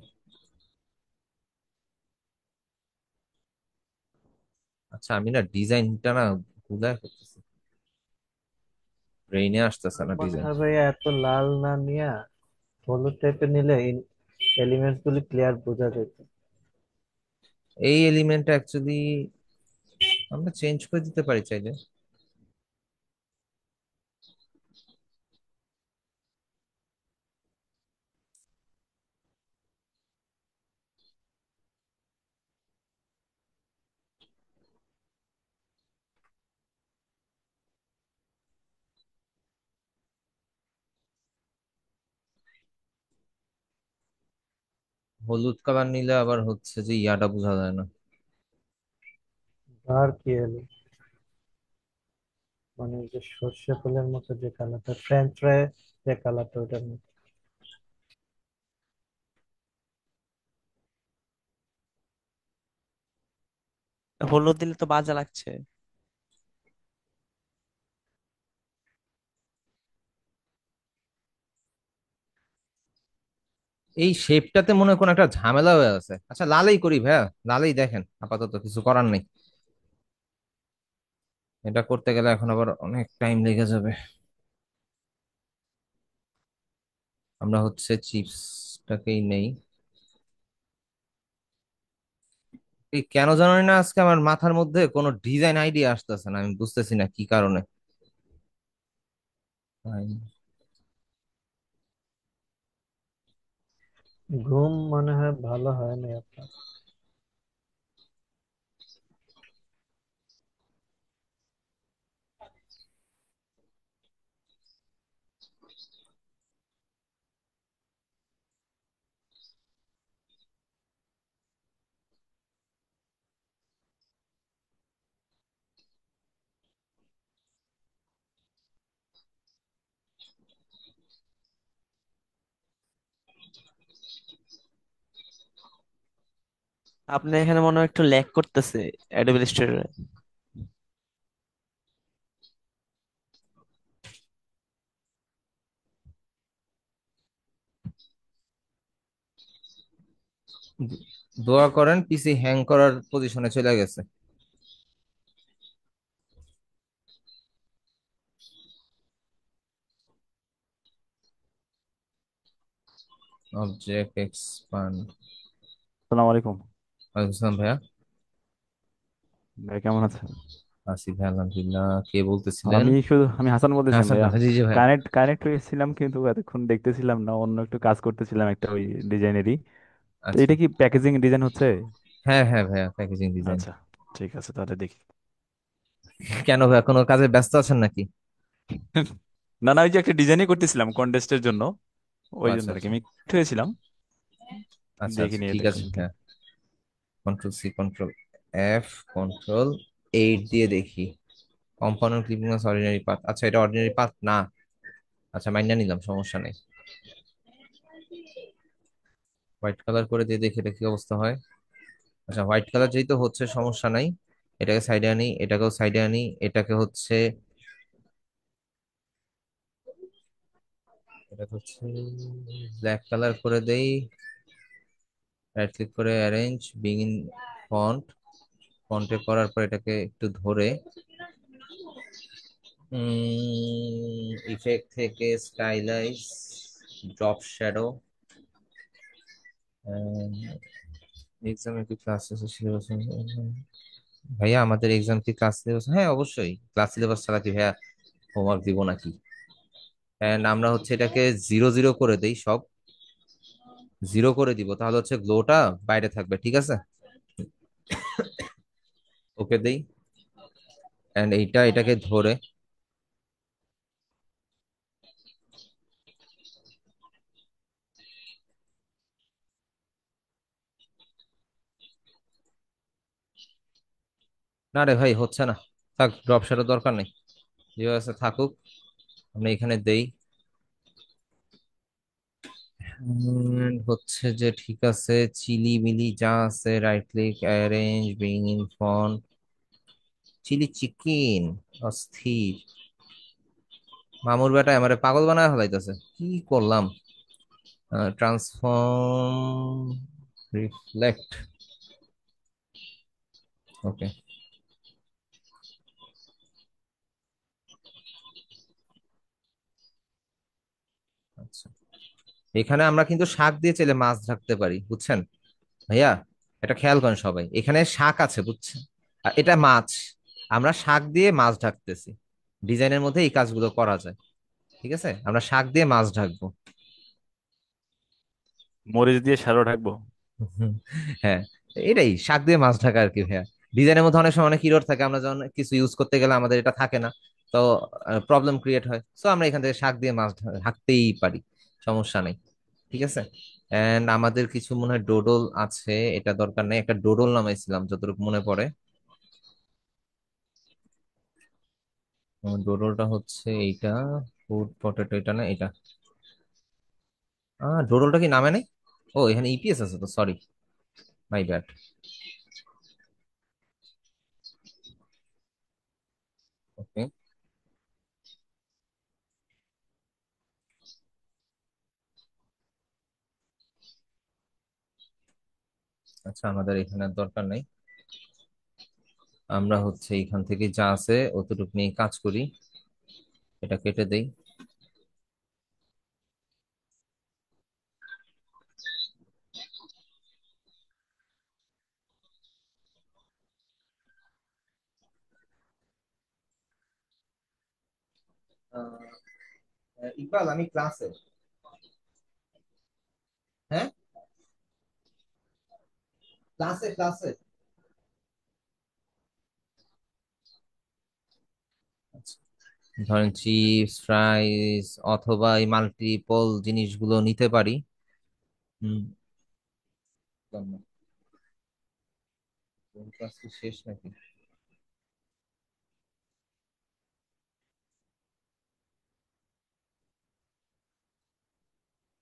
S2: আচ্ছা, আমি না ডিজাইনটা না ভুলায় করতেছি, ব্রেইনে আসতেছে
S3: আমার
S2: না
S3: মনে
S2: ডিজাইন।
S3: হয় ভাইয়া এত লাল না নিয়ে হলুদ টাইপের নিলে এলিমেন্টস গুলি ক্লিয়ার বোঝা যেত।
S2: এই এলিমেন্টটা অ্যাকচুয়ালি আমরা চেঞ্জ করে দিতে পারি চাইলে। হলুদ কালার নিলে আবার হচ্ছে যে বোঝা যায় না।
S3: আর কি এলো, মানে যে সর্ষে ফুলের মতো যে কালারটা, ফ্রেঞ্চ ফ্রাই যে কালারটা, ওটার মতো।
S1: হলুদ দিলে তো বাজে লাগছে।
S2: এই শেপটাতে মনে হয় কোনো একটা ঝামেলা হয়ে আছে। আচ্ছা, লালেই করি ভাইয়া, লালেই দেখেন, আপাতত কিছু করার নেই। এটা করতে গেলে এখন আবার অনেক টাইম লেগে যাবে। আমরা হচ্ছে চিপসটাকেই নেই। এই কেন জানি না আজকে আমার মাথার মধ্যে কোনো ডিজাইন আইডিয়া আসতেছে না, আমি বুঝতেছি না কি কারণে।
S3: ঘুম মনে হয় ভালো হয় না আপনার।
S1: আপনার এখানে মনে হয় একটু ল্যাগ করতেছে অ্যাডোবি ইলাস্ট্রেটরে।
S2: দোয়া করেন, পিসি হ্যাং করার পজিশনে চলে গেছে। Object expand.
S4: সালাম আলাইকুম।
S2: ওয়ালাইকুম ভাইয়া।
S4: ভাই কেমন আছেন?
S2: আসিফ ভাই, আলহামদুলিল্লাহ। কে বলতেছিলেন?
S4: আমি হাসান বলতেছিলাম
S2: হাসান,
S4: ভাইয়া।
S2: হাসান, জি জি ভাইয়া।
S4: কানেক্ট হয়েছিলাম কিন্তু এতক্ষণ দেখতেছিলাম না, অন্য একটু কাজ করতেছিলাম একটা ওই ডিজাইনেরই। তো
S2: আচ্ছা,
S4: এটা কি প্যাকেজিং ডিজাইন হচ্ছে?
S2: হ্যাঁ হ্যাঁ ভাইয়া, প্যাকেজিং ডিজাইন।
S4: আচ্ছা, ঠিক আছে তাহলে দেখি।
S2: কেন ভাইয়া, কোনো কাজে ব্যস্ত আছেন নাকি?
S4: না না, ওই যে একটা ডিজাইনই করতেছিলাম কন্টেস্টের জন্য,
S2: ও
S4: ওই জন্য
S2: আচ্ছা
S4: আর কি
S2: আচ্ছা।
S4: আমি connect হয়েছিলাম।
S2: আচ্ছা আচ্ছা,
S4: দেখিনি
S2: ঠিক আছে
S4: এতক্ষণ কি।
S2: হ্যাঁ। Control C, control F, control eight দিয়ে দেখি। কম্পাউন্ড ক্লিপিং অর্ডিনারি পাথ, আচ্ছা এটা অর্ডিনারি পাথ না। আচ্ছা মাইন্ডা নিলাম, সমস্যা নেই। হোয়াইট কালার করে দিয়ে দেখি এটা কি অবস্থা হয়। আচ্ছা হোয়াইট কালার যেহেতু হচ্ছে সমস্যা নাই। এটাকে সাইডে আনি, এটাকেও সাইডে আনি, এটাকে হচ্ছে, এটাকে হচ্ছে ব্ল্যাক কালার করে দেই। রাইট ক্লিক করে অ্যারেঞ্জ বিং ইন ফন্ট। ফন্টে করার পর এটাকে একটু ধরে ইফেক্ট থেকে স্টাইলাইজ, ড্রপ শ্যাডো। এক্সামের কি ক্লাস সিলেবাস? ভাইয়া আমাদের এক্সাম কি ক্লাস সিলেবাস? হ্যাঁ অবশ্যই ক্লাস সিলেবাস ছাড়া কি ভাইয়া হোমওয়ার্ক দিব নাকি? এন্ড আমরা হচ্ছে এটাকে জিরো জিরো করে দেই, সব জিরো করে দিব, তাহলে হচ্ছে গ্লোটা বাইরে থাকবে, ঠিক আছে। ওকে দেই। এন্ড এটাকে ধরে, না রে ভাই হচ্ছে না, থাক ড্রপ শ্যাডো দরকার নেই, যেভাবে আছে থাকুক। আমরা এখানে দেই। হচ্ছে যে ঠিক আছে, চিলি মিলি যা আছে, right click arrange bring in font, chili chicken, অস্থির। মামুর বেটা আমারে পাগল বানায় ফেলাইতেছে, কি করলাম। Transform, reflect, okay. আচ্ছা এখানে আমরা কিন্তু শাক দিয়ে চাইলে মাছ ঢাকতে পারি, বুঝছেন ভাইয়া। এটা খেয়াল করেন সবাই, এখানে শাক আছে বুঝছেন, আর এটা মাছ। আমরা শাক দিয়ে মাছ ঢাকতেছি, ডিজাইনের মধ্যে এই কাজগুলো করা যায়। ঠিক আছে, আমরা শাক দিয়ে মাছ ঢাকবো।
S4: মরিচ দিয়ে শ্যালো ঢাকবো।
S2: হুম, হ্যাঁ এটাই শাক দিয়ে মাছ ঢাকা আর কি ভাইয়া। ডিজাইনের মধ্যে অনেক সময় অনেক ইরর থাকে, আমরা যখন কিছু ইউজ করতে গেলে আমাদের এটা থাকে না, তো প্রবলেম ক্রিয়েট হয়, সো আমরা এখান থেকে শাক দিয়ে মাছ ঢাকতেই পারি, সমস্যা নেই। ঠিক আছে। এন্ড আমাদের কিছু মনে হয় ডোডল আছে, এটা দরকার নেই, একটা ডোডল নামাইছিলাম যতটুকু মনে পড়ে। ডোডলটা হচ্ছে এইটা, ফুড পটেটো, এটা না এটা। ডোডলটা কি নামে নেই? ও এখানে ইপিএস আছে তো, সরি, মাই ব্যাড। ওকে। আচ্ছা আমাদের এখানে আর দরকার নেই, আমরা হচ্ছে এখান থেকে যা আছে অতটুকু নিয়ে কাজ করি। এটা কেটে দেই। ইকবাল আমি ক্লাসে। হ্যাঁ ক্লাসে ক্লাসে। ধরেন চিপস ফ্রাইস অথবা এই মাল্টিপল জিনিসগুলো নিতে পারি। হুম। ক্লাস কি শেষ নাকি?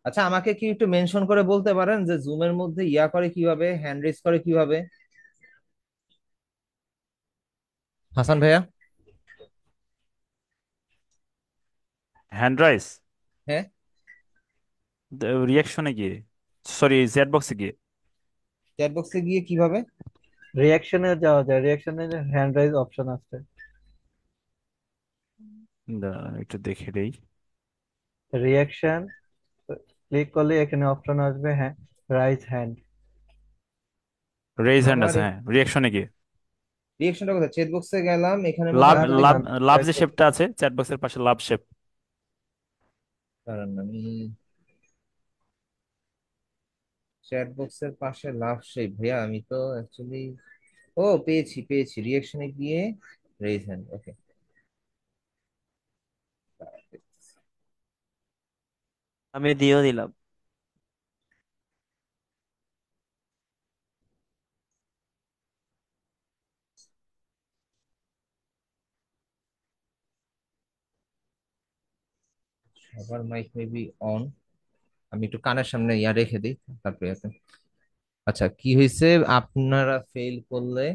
S2: আচ্ছা আমাকে কি একটু মেনশন করে বলতে পারেন যে জুমের মধ্যে ইয়া করে কিভাবে, হ্যান্ড রেজ করে কিভাবে? হাসান ভাইয়া।
S4: হ্যান্ড রাইস
S2: হ্যাঁ।
S4: রিয়াকশনে গিয়ে, সরি চ্যাট বক্সে গিয়ে।
S2: চ্যাট বক্সে গিয়ে কিভাবে?
S3: রিয়াকশনে যাওয়া যায়, রিয়াকশনে হ্যান্ড রাইজ অপশন আছে।
S4: দাঁড়ান, একটু দেখে দেই।
S3: রিয়াকশন ক্লিক করলে এখানে অপশন আসবে, হ্যাঁ, রাইজ হ্যান্ড।
S4: রেইজ হ্যান্ড
S2: আমার
S4: আছে, হ্যাঁ রিয়াকশনে গিয়ে।
S2: রিয়েকশনটা কোথায়? চ্যাট বক্সে গেলাম, এখানের মধ্যে
S4: লাভ
S3: না
S2: আসলে
S3: না
S4: লাভ
S3: না,
S4: লাভ
S3: রাইট
S4: যে
S3: করতে
S4: শেপটা
S3: হবে।
S4: আছে চ্যাট বক্সের পাশে, লাভ শেপ।
S2: দাঁড়ান আমি চ্যাট বক্সের পাশে লাভ শেপ, ভাইয়া আমি তো অ্যাকচুয়ালি, ও পেয়েছি পেয়েছি, রিয়েকশনে গিয়ে রেইজ হ্যান্ড, ওকে।
S1: আমি দিয়েও দিলাম।
S2: আবার মাইক মেবি অন। আমি একটু কানের সামনে ইয়া রেখে দিই, তারপরে আছে। আচ্ছা, কি হয়েছে আপনারা ফেল করলে?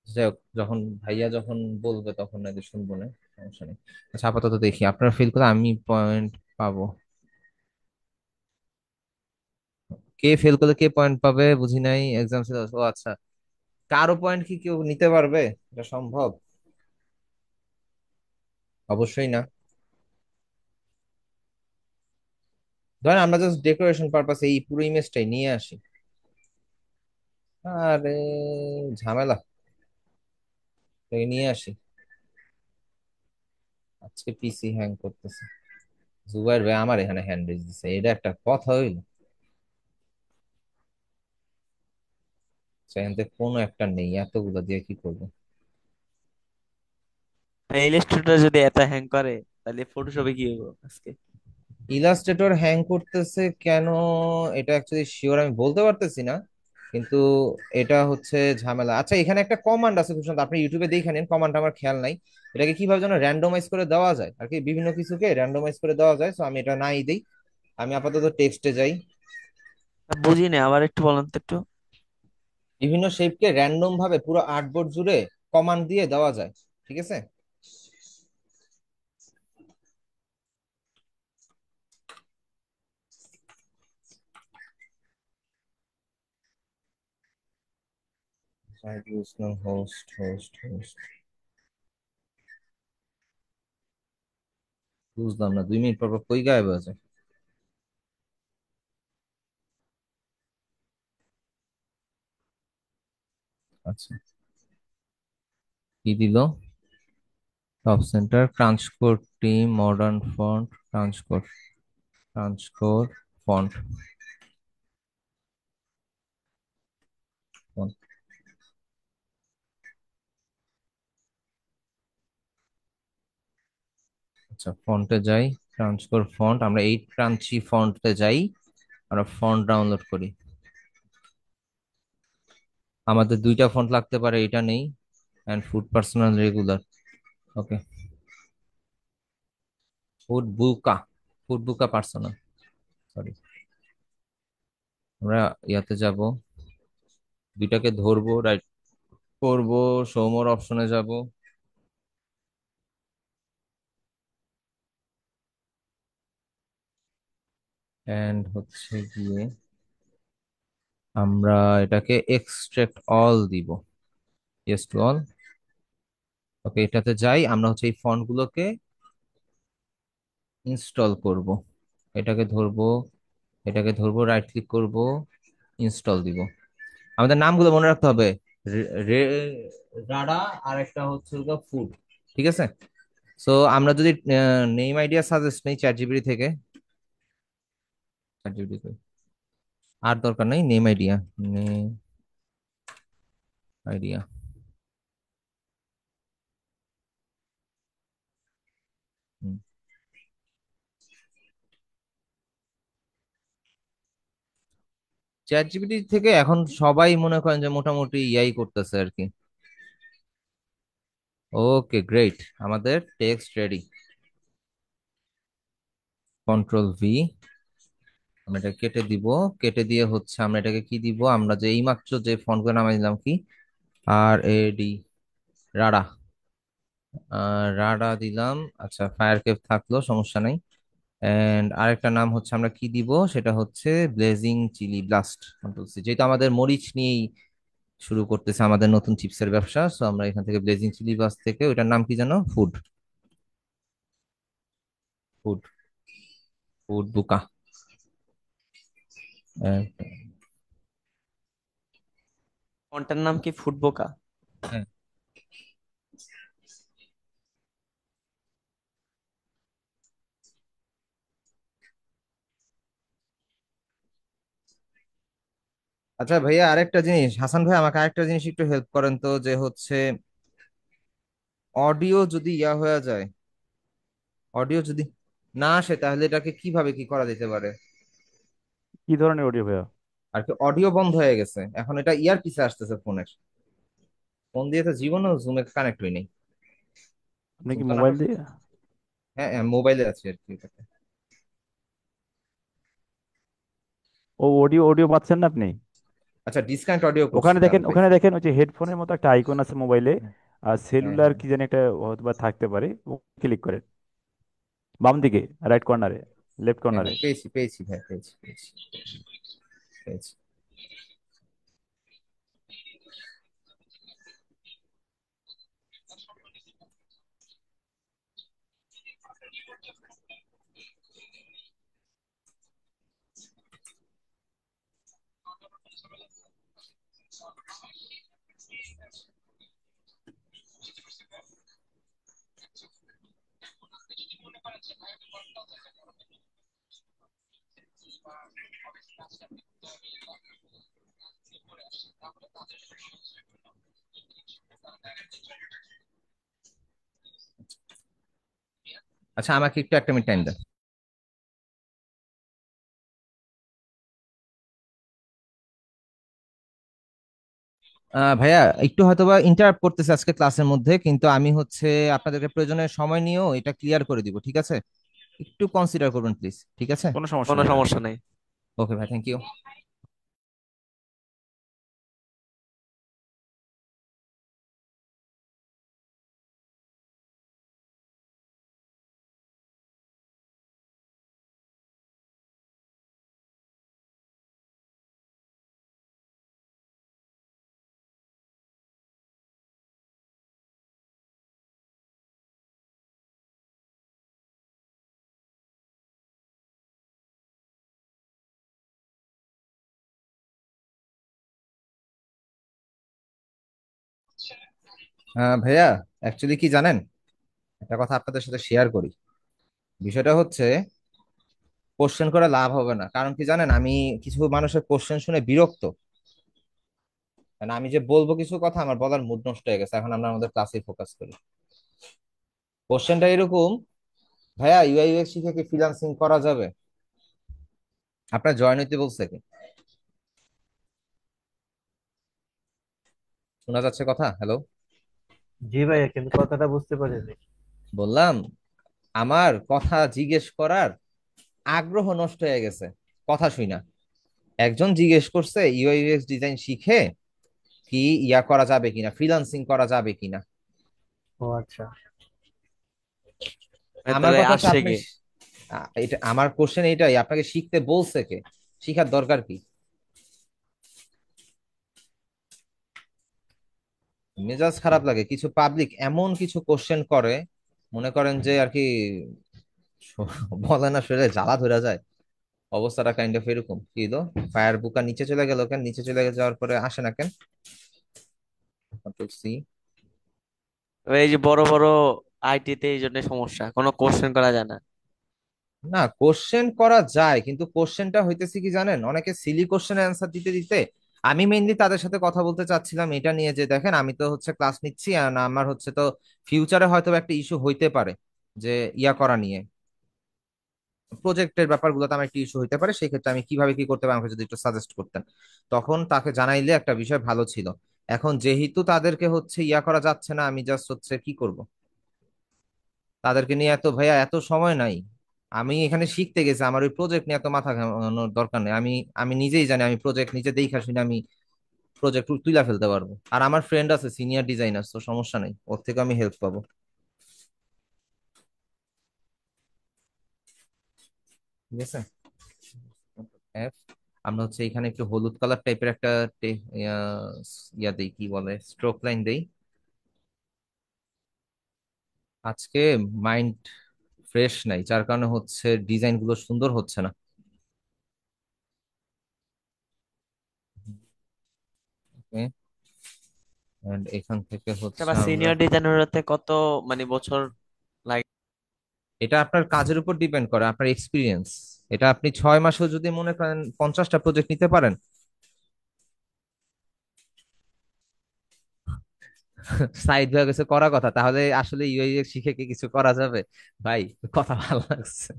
S2: যাই হোক, যখন ভাইয়া যখন বলবে তখন নাকি শুনবো না, সমস্যা নেই। আচ্ছা, আপাতত দেখি আপনারা ফেল করলে আমি পয়েন্ট পাবো। কে ফেল করলে কে পয়েন্ট পাবে বুঝি নাই, এক্সাম ছিল। ও আচ্ছা, কারো পয়েন্ট কি কেউ নিতে পারবে? এটা সম্ভব? অবশ্যই না। ধরেন আমরা জাস্ট ডেকোরেশন পারপাসে এই পুরো ইমেজটাই নিয়ে আসি। আরে ঝামেলা, এটাকে নিয়ে আসি। আজকে পিসি হ্যাং করতেছে। জুবাইর ভাই আমার এখানে হ্যান্ড রেজ দিছে, এটা একটা কথা হইল? সেখান কোনো একটা নেই, এতগুলো দিয়ে কি করবো?
S1: ইলাস্ট্রেটর যদি এত হ্যাং করে তাহলে ফটোশপে কি হবো আজকে?
S2: ইলাস্ট্রেটর হ্যাং করতেছে কেন, এটা অ্যাকচুয়ালি শিওর আমি বলতে পারতেছি না, কিন্তু এটা হচ্ছে ঝামেলা। আচ্ছা, এখানে একটা কমান্ড আছে খুব সুন্দর, আপনি ইউটিউবে দেখে নিন, কমান্ড আমার খেয়াল নাই। এটাকে কিভাবে যেন র্যান্ডমাইজ করে দেওয়া যায় আর কি, বিভিন্ন কিছুকে র্যান্ডমাইজ করে দেওয়া যায়, তো আমি এটা নাই দিই। আমি আপাতত টেক্সটে যাই।
S1: বুঝি না, আবার একটু বলেন তো একটু।
S2: বিভিন্ন শেপকে র্যান্ডম ভাবে পুরো আর্টবোর্ড জুড়ে কমান্ড দিয়ে দেওয়া যায়, ঠিক আছে? হোস্ট হোস্ট হোস্ট, বুঝলাম না, 2 মিনিট পর পর কই গায়েব আছে? আচ্ছা, কি দিল? টপ সেন্টার, ক্রাঞ্চ কোড, টিম, মডার্ন ফন্ট, ক্রাঞ্চ কোড, ক্রাঞ্চ কোড, ফন্ট। আচ্ছা, ফন্টে যাই। ক্রাঞ্চ কোড ফন্ট, আমরা এই ক্রাঞ্চি ফন্টে যাই, আমরা ফন্ট ডাউনলোড করি। আমাদের 2টা ফন্ট লাগতে পারে, এটা নেই। And food personal regular. Okay, food বুকা, ফুড বুকা পার্সোনাল, সরি। আমরা ইয়াতে যাব, 2টাকে ধরবো, রাইট করবো, সৌমর অপশনে যাব। এন্ড হচ্ছে গিয়ে আমরা এটাকে এক্সট্রাক্ট অল দিব। Yes to all. ওকে, এটাতে যাই, আমরা হচ্ছে এই ফন্ট গুলোকে ইনস্টল করব। এটাকে ধরবো, এটাকে ধরবো, রাইট ক্লিক করব, ইনস্টল দিব। আমাদের নামগুলো মনে রাখতে হবে। রাডা, আর একটা হচ্ছে ফুড, ঠিক আছে? সো আমরা যদি নেম আইডিয়া সাজেস্ট নেই চ্যাট জিপিটি থেকে, চ্যাট জিপিটি আর দরকার নেই, name idea, name idea. Chat GPT থেকে এখন সবাই মনে করেন যে মোটামুটি ইয়াই করতেছে আর কি। ওকে গ্রেট, আমাদের টেক্সট রেডি। কন্ট্রোল ভি, আমরা এটা কেটে দিব। কেটে দিয়ে হচ্ছে আমরা এটাকে কি দিব, আমরা যে এইমাত্র যে ফন্ট করে নামাই দিলাম কি, আর এ ডি, রাডা, রাডা দিলাম। আচ্ছা, ফায়ার কেভ থাকলো, সমস্যা নাই। এন্ড আরেকটা নাম হচ্ছে আমরা কি দিব, সেটা হচ্ছে blazing chili blast. Control C, যেহেতু আমাদের মরিচ নিয়েই শুরু করতেছে আমাদের নতুন চিপসের ব্যবসা, সো আমরা এখান থেকে ব্লেজিং চিলি ব্লাস্ট থেকে ওইটার নাম কি জানো, ফুড, ফুড, ফুড বুকা।
S1: ফন্টের নাম কি ফুটবোকা?
S2: হ্যাঁ। আচ্ছা ভাইয়া, আরেকটা জিনিস, হাসান ভাই আমাকে আরেকটা জিনিস একটু হেল্প করেন তো, যে হচ্ছে অডিও যদি ইয়া হয়ে যায়, অডিও যদি না আসে, তাহলে এটাকে কিভাবে কি করা যেতে পারে?
S4: কি ধরনের অডিও ভাইয়া?
S2: আর কি, অডিও বন্ধ হয়ে গেছে, এখন এটা ইয়ার পিছে আসতেছে ফোনের। ফোন দিয়ে তো জীবনও জুমে কানেক্ট হই নাই।
S4: আপনি
S2: জুম
S4: কি
S2: তো
S4: মোবাইল
S2: নাটক।
S4: দিয়ে?
S2: হ্যাঁ হ্যাঁ, মোবাইলে আছে আর কি এটাতে।
S4: ও, অডিও অডিও পাচ্ছেন না আপনি?
S2: আচ্ছা, ডিসকানেক্ট অডিও করছি
S4: ওখানে
S2: তো
S4: দেখেন,
S2: আমি,
S4: ওখানে
S2: পাইছি।
S4: দেখেন ওই যে হেডফোনের মতো একটা আইকন আছে মোবাইলে, আর
S2: হ্যাঁ
S4: সেলুলার
S2: হ্যাঁ
S4: কি জানি একটা হয়তো বা থাকতে পারে, ও ক্লিক করেন বাম দিকে, রাইট কর্নারে, লেফট
S2: হ্যাঁ
S4: কর্নারে।
S2: হ্যাঁ, পেয়েছি পেয়েছি ভাই, পেয়েছি পেয়েছি পেয়েছি। আচ্ছা, আমাকে একটু একটা মিনিট টাইম দেন। ভাইয়া, একটু হয়তোবা ইন্টারাপ্ট করতেছে আজকে ক্লাসের মধ্যে, কিন্তু আমি হচ্ছে আপনাদেরকে প্রয়োজনের সময় নিয়েও এটা ক্লিয়ার করে দিব, ঠিক আছে? একটু কনসিডার করবেন প্লিজ, ঠিক আছে?
S4: কোনো সমস্যা
S1: কোনো
S4: নেই ভাইয়া।
S1: সমস্যা নেই।
S2: ওকে ভাই, থ্যাংক ইউ। ভাইয়া, অ্যাকচুয়ালি কি জানেন, একটা কথা আপনাদের সাথে শেয়ার করি। বিষয়টা হচ্ছে, কোশ্চেন করে লাভ হবে না, কারণ কি জানেন, আমি কিছু মানুষের কোশ্চেন শুনে বিরক্ত। মানে আমি যে বলবো কিছু কথা, আমার বলার মুড নষ্ট হয়ে গেছে। এখন আমরা আমাদের ক্লাসে ফোকাস করি। কোশ্চেনটা এরকম: ভাইয়া, ইউআই ইউএক্স শিখে কি ফ্রিল্যান্সিং করা যাবে? আপনার জয়েন হইতে বলছে কি? শোনা যাচ্ছে কথা? হ্যালো?
S3: জি ভাইয়া, কিন্তু কথাটা বুঝতে পারিনি।
S2: বললাম, আমার কথা জিজ্ঞেস করার আগ্রহ নষ্ট হয়ে গেছে কথা শুই না। একজন জিজ্ঞেস করছে ইউআই ইউএক্স ডিজাইন শিখে কি করা যাবে কিনা, ফ্রিল্যান্সিং করা যাবে কিনা।
S3: ও আচ্ছা।
S2: আমার
S1: তাহলে
S2: কথা হচ্ছে
S1: আসছে
S2: আপনি
S1: কি?
S2: এটা আমার কোশ্চেন এইটাই, আপনাকে শিখতে বলছে কে? শিখার দরকার কি? মেজাজ খারাপ লাগে, কিছু পাবলিক এমন কিছু কোশ্চেন করে, মনে করেন যে আর কি, বলে না শরীরে জ্বালা ধরে যায়। অবস্থাটা কাইন্ড অফ এরকম। কি হলো, ফায়ার বুকা নিচে চলে গেল কেন? নিচে চলে যাওয়ার পরে আসে না কেন? Control C.
S1: এই যে বড় বড় আইটিতে এই জন্য সমস্যা, কোনো কোশ্চেন করা যায় না।
S2: না, কোশ্চেন করা যায়, কিন্তু কোশ্চেনটা হইতেছে কি জানেন, অনেকে সিলি কোশ্চেনের অ্যান্সার দিতে দিতে। আমি মেইনলি তাদের সাথে কথা বলতে চাচ্ছিলাম এটা নিয়ে, যে দেখেন আমি তো হচ্ছে ক্লাস নিচ্ছি, আর আমার হচ্ছে তো ফিউচারে হয়তো একটা ইস্যু হইতে পারে, যে করা নিয়ে প্রজেক্টের ব্যাপারগুলোতে আমার একটা ইস্যু হইতে পারে। সেই ক্ষেত্রে আমি কিভাবে কি করতে পারি, আমাকে যদি একটু সাজেস্ট করতেন। তখন তাকে জানাইলে একটা বিষয় ভালো ছিল। এখন যেহেতু তাদেরকে হচ্ছে করা যাচ্ছে না, আমি জাস্ট হচ্ছে কি করব, তাদেরকে নিয়ে এত ভাইয়া এত সময় নাই। আমি এখানে শিখতে গেছি, আমার ওই প্রজেক্ট নিয়ে এত মাথা ঘামানোর দরকার নেই। আমি আমি নিজেই জানি, আমি প্রজেক্ট নিজে দেখে শুনে আমি প্রজেক্ট তুলে ফেলতে পারবো। আর আমার ফ্রেন্ড আছে সিনিয়র ডিজাইনার, তো সমস্যা নেই, ওর থেকে আমি হেল্প পাবো। ঠিক আছে। F, আমরা হচ্ছে এখানে একটু হলুদ কালার টাইপের একটা ইয়া দেই, কি বলে, স্ট্রোক লাইন দেই। আজকে মাইন্ড ফ্রেশ নাই, যার কারণে হচ্ছে ডিজাইন গুলো সুন্দর হচ্ছে না। Okay, and এখান থেকে হচ্ছে
S1: আবার
S2: আমরা,
S1: সিনিয়র ডিজাইনার হতে কত মানে বছর লাগে?
S2: এটা আপনার কাজের উপর ডিপেন্ড করে, আপনার এক্সপিরিয়েন্স। এটা আপনি 6 মাসেও যদি মনে করেন 50টা প্রজেক্ট নিতে পারেন, সাইড হয়ে গেছে করা কথা, তাহলে আসলে ইউআই শিখে কি কিছু করা যাবে? ভাই, কথা ভালো লাগছে।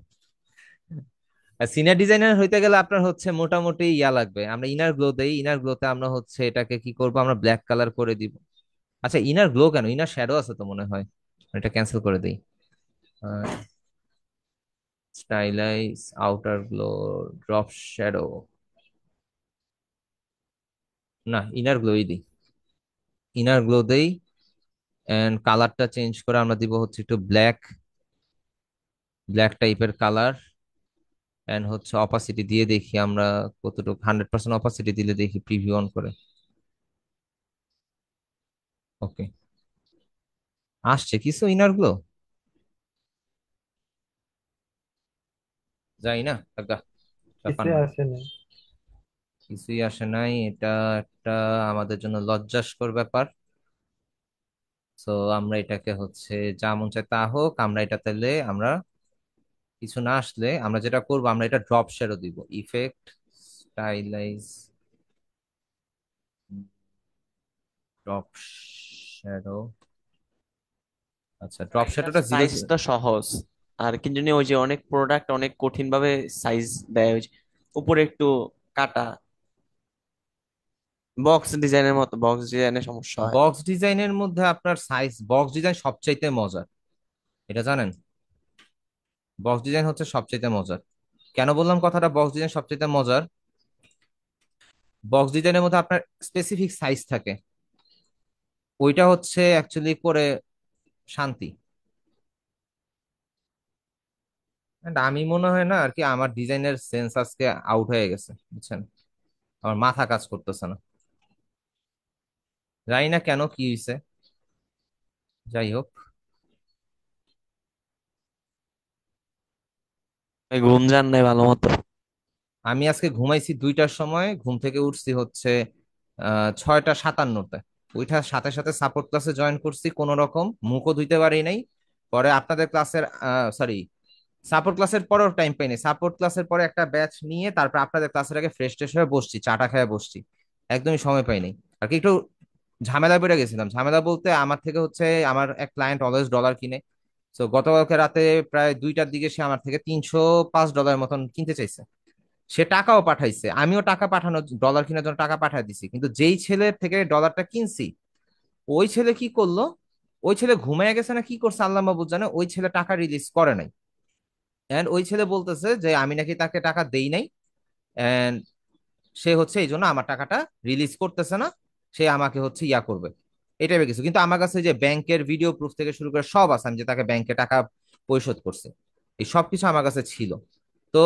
S2: সিনিয়র ডিজাইনার হইতে গেলে আপনার হচ্ছে মোটামুটি লাগবে। আমরা ইনার গ্লো দেই, ইনার গ্লোতে আমরা হচ্ছে এটাকে কি করব, আমরা ব্ল্যাক কালার করে দিব। আচ্ছা, ইনার গ্লো কেন? ইনার শ্যাডো আছে তো মনে হয়। এটা ক্যান্সেল করে দিই। Stylise, outer glow, drop shadow. না, ইনার গ্লোই দিই। ইনার গ্লো দেই। এন্ড কালারটা চেঞ্জ করে আমরা দিব হচ্ছে একটু ব্ল্যাক, ব্ল্যাক টাইপের কালার। এন্ড হচ্ছে অপাসিটি দিয়ে দেখি আমরা কতটুকু, 100% অপাসিটি দিলে দেখি প্রিভিউ অন করে। ওকে, আসছে কিছু ইনার গ্লো, যাই না টাকা, ব্যাপার
S3: কিছু
S2: না।
S3: আসে নাই।
S2: কিছুই আসে নাই, এটা একটা আমাদের জন্য লজ্জাস্কর ব্যাপার। তো আমরা এটাকে হচ্ছে, যা মন চায় তা হোক, আমরা এটা তাহলে আমরা কিছু না আসলে আমরা যেটা করবো, আমরা এটা ড্রপ শেডও দিব। Effect, stylise, drop shadow. আচ্ছা, ড্রপ
S1: এটা
S2: শ্যাডোটা জিরো।
S1: সাইজ তো সহজ, আর কিন্তু জানি ওই যে অনেক প্রোডাক্ট অনেক কঠিন ভাবে সাইজ দেয়, ওই যে উপরে একটু কাটা, বক্স ডিজাইনের মতো, বক্স ডিজাইনের সমস্যা হয়।
S2: বক্স ডিজাইনের মধ্যে আপনার সাইজ, বক্স ডিজাইন সবচাইতে মজার, এটা জানেন? বক্স ডিজাইন হচ্ছে সবচাইতে মজার। কেন বললাম কথাটা বক্স ডিজাইন সবচাইতে মজার? বক্স ডিজাইনের মধ্যে আপনার স্পেসিফিক সাইজ থাকে, ওইটা হচ্ছে অ্যাকচুয়ালি করে শান্তি। And আমি মনে হয় না আর কি, আমার ডিজাইনের সেন্স আজকে আউট হয়ে গেছে, বুঝছেন? আমার মাথা কাজ করতেছে না, জানি না কেন, কি হয়েছে। যাই হোক,
S1: ওই ঘুম যান নাই ভালো মতো?
S2: আমি আজকে ঘুমাইছি 2টার সময়, ঘুম থেকে উঠছি হচ্ছে 6টা 57-তে। ওইটার সাথে সাথে সাপোর্ট ক্লাসে জয়েন করছি, কোনো রকম মুখও ধুইতে পারি নাই। পরে আপনাদের ক্লাসের, সরি, সাপোর্ট ক্লাসের পরেও টাইম পাইনি। সাপোর্ট ক্লাসের পরে একটা ব্যাচ নিয়ে তারপর আপনাদের ক্লাসের আগে ফ্রেশ ট্রেশ হয়ে বসছি, চাটা খেয়ে বসছি। একদমই সময় পাইনি আর কি, একটু ঝামেলা বেড়ে গেছিলাম। ঝামেলা বলতে, আমার থেকে হচ্ছে আমার এক ক্লায়েন্ট অলওয়েজ ডলার কিনে। তো গতকালকে রাতে প্রায় 2টার দিকে সে আমার থেকে $305 মতন কিনতে চাইছে। সে টাকাও পাঠাইছে, আমিও টাকা পাঠানো, ডলার কেনার জন্য টাকা পাঠাই দিছি, কিন্তু যেই ছেলের থেকে ডলারটা কিনছি, ওই ছেলে কি করলো, ওই ছেলে ঘুমায় গেছে না কি করছে আল্লাহ মাবুদ জানে, ওই ছেলে টাকা রিলিজ করে নাই। এন্ড ওই ছেলে বলতেছে যে আমি নাকি তাকে টাকা দেই নাই, এন্ড সে হচ্ছে এই জন্য আমার টাকাটা রিলিজ করতেছে না, সে আমাকে হচ্ছে ইয়া করবে, এটা ভেবে কিছু। কিন্তু আমার কাছে যে ব্যাংকের ভিডিও প্রুফ থেকে শুরু করে সব আছে, আমি যে তাকে ব্যাংকে টাকা পরিশোধ করছে, এই সব কিছু আমার কাছে ছিল। তো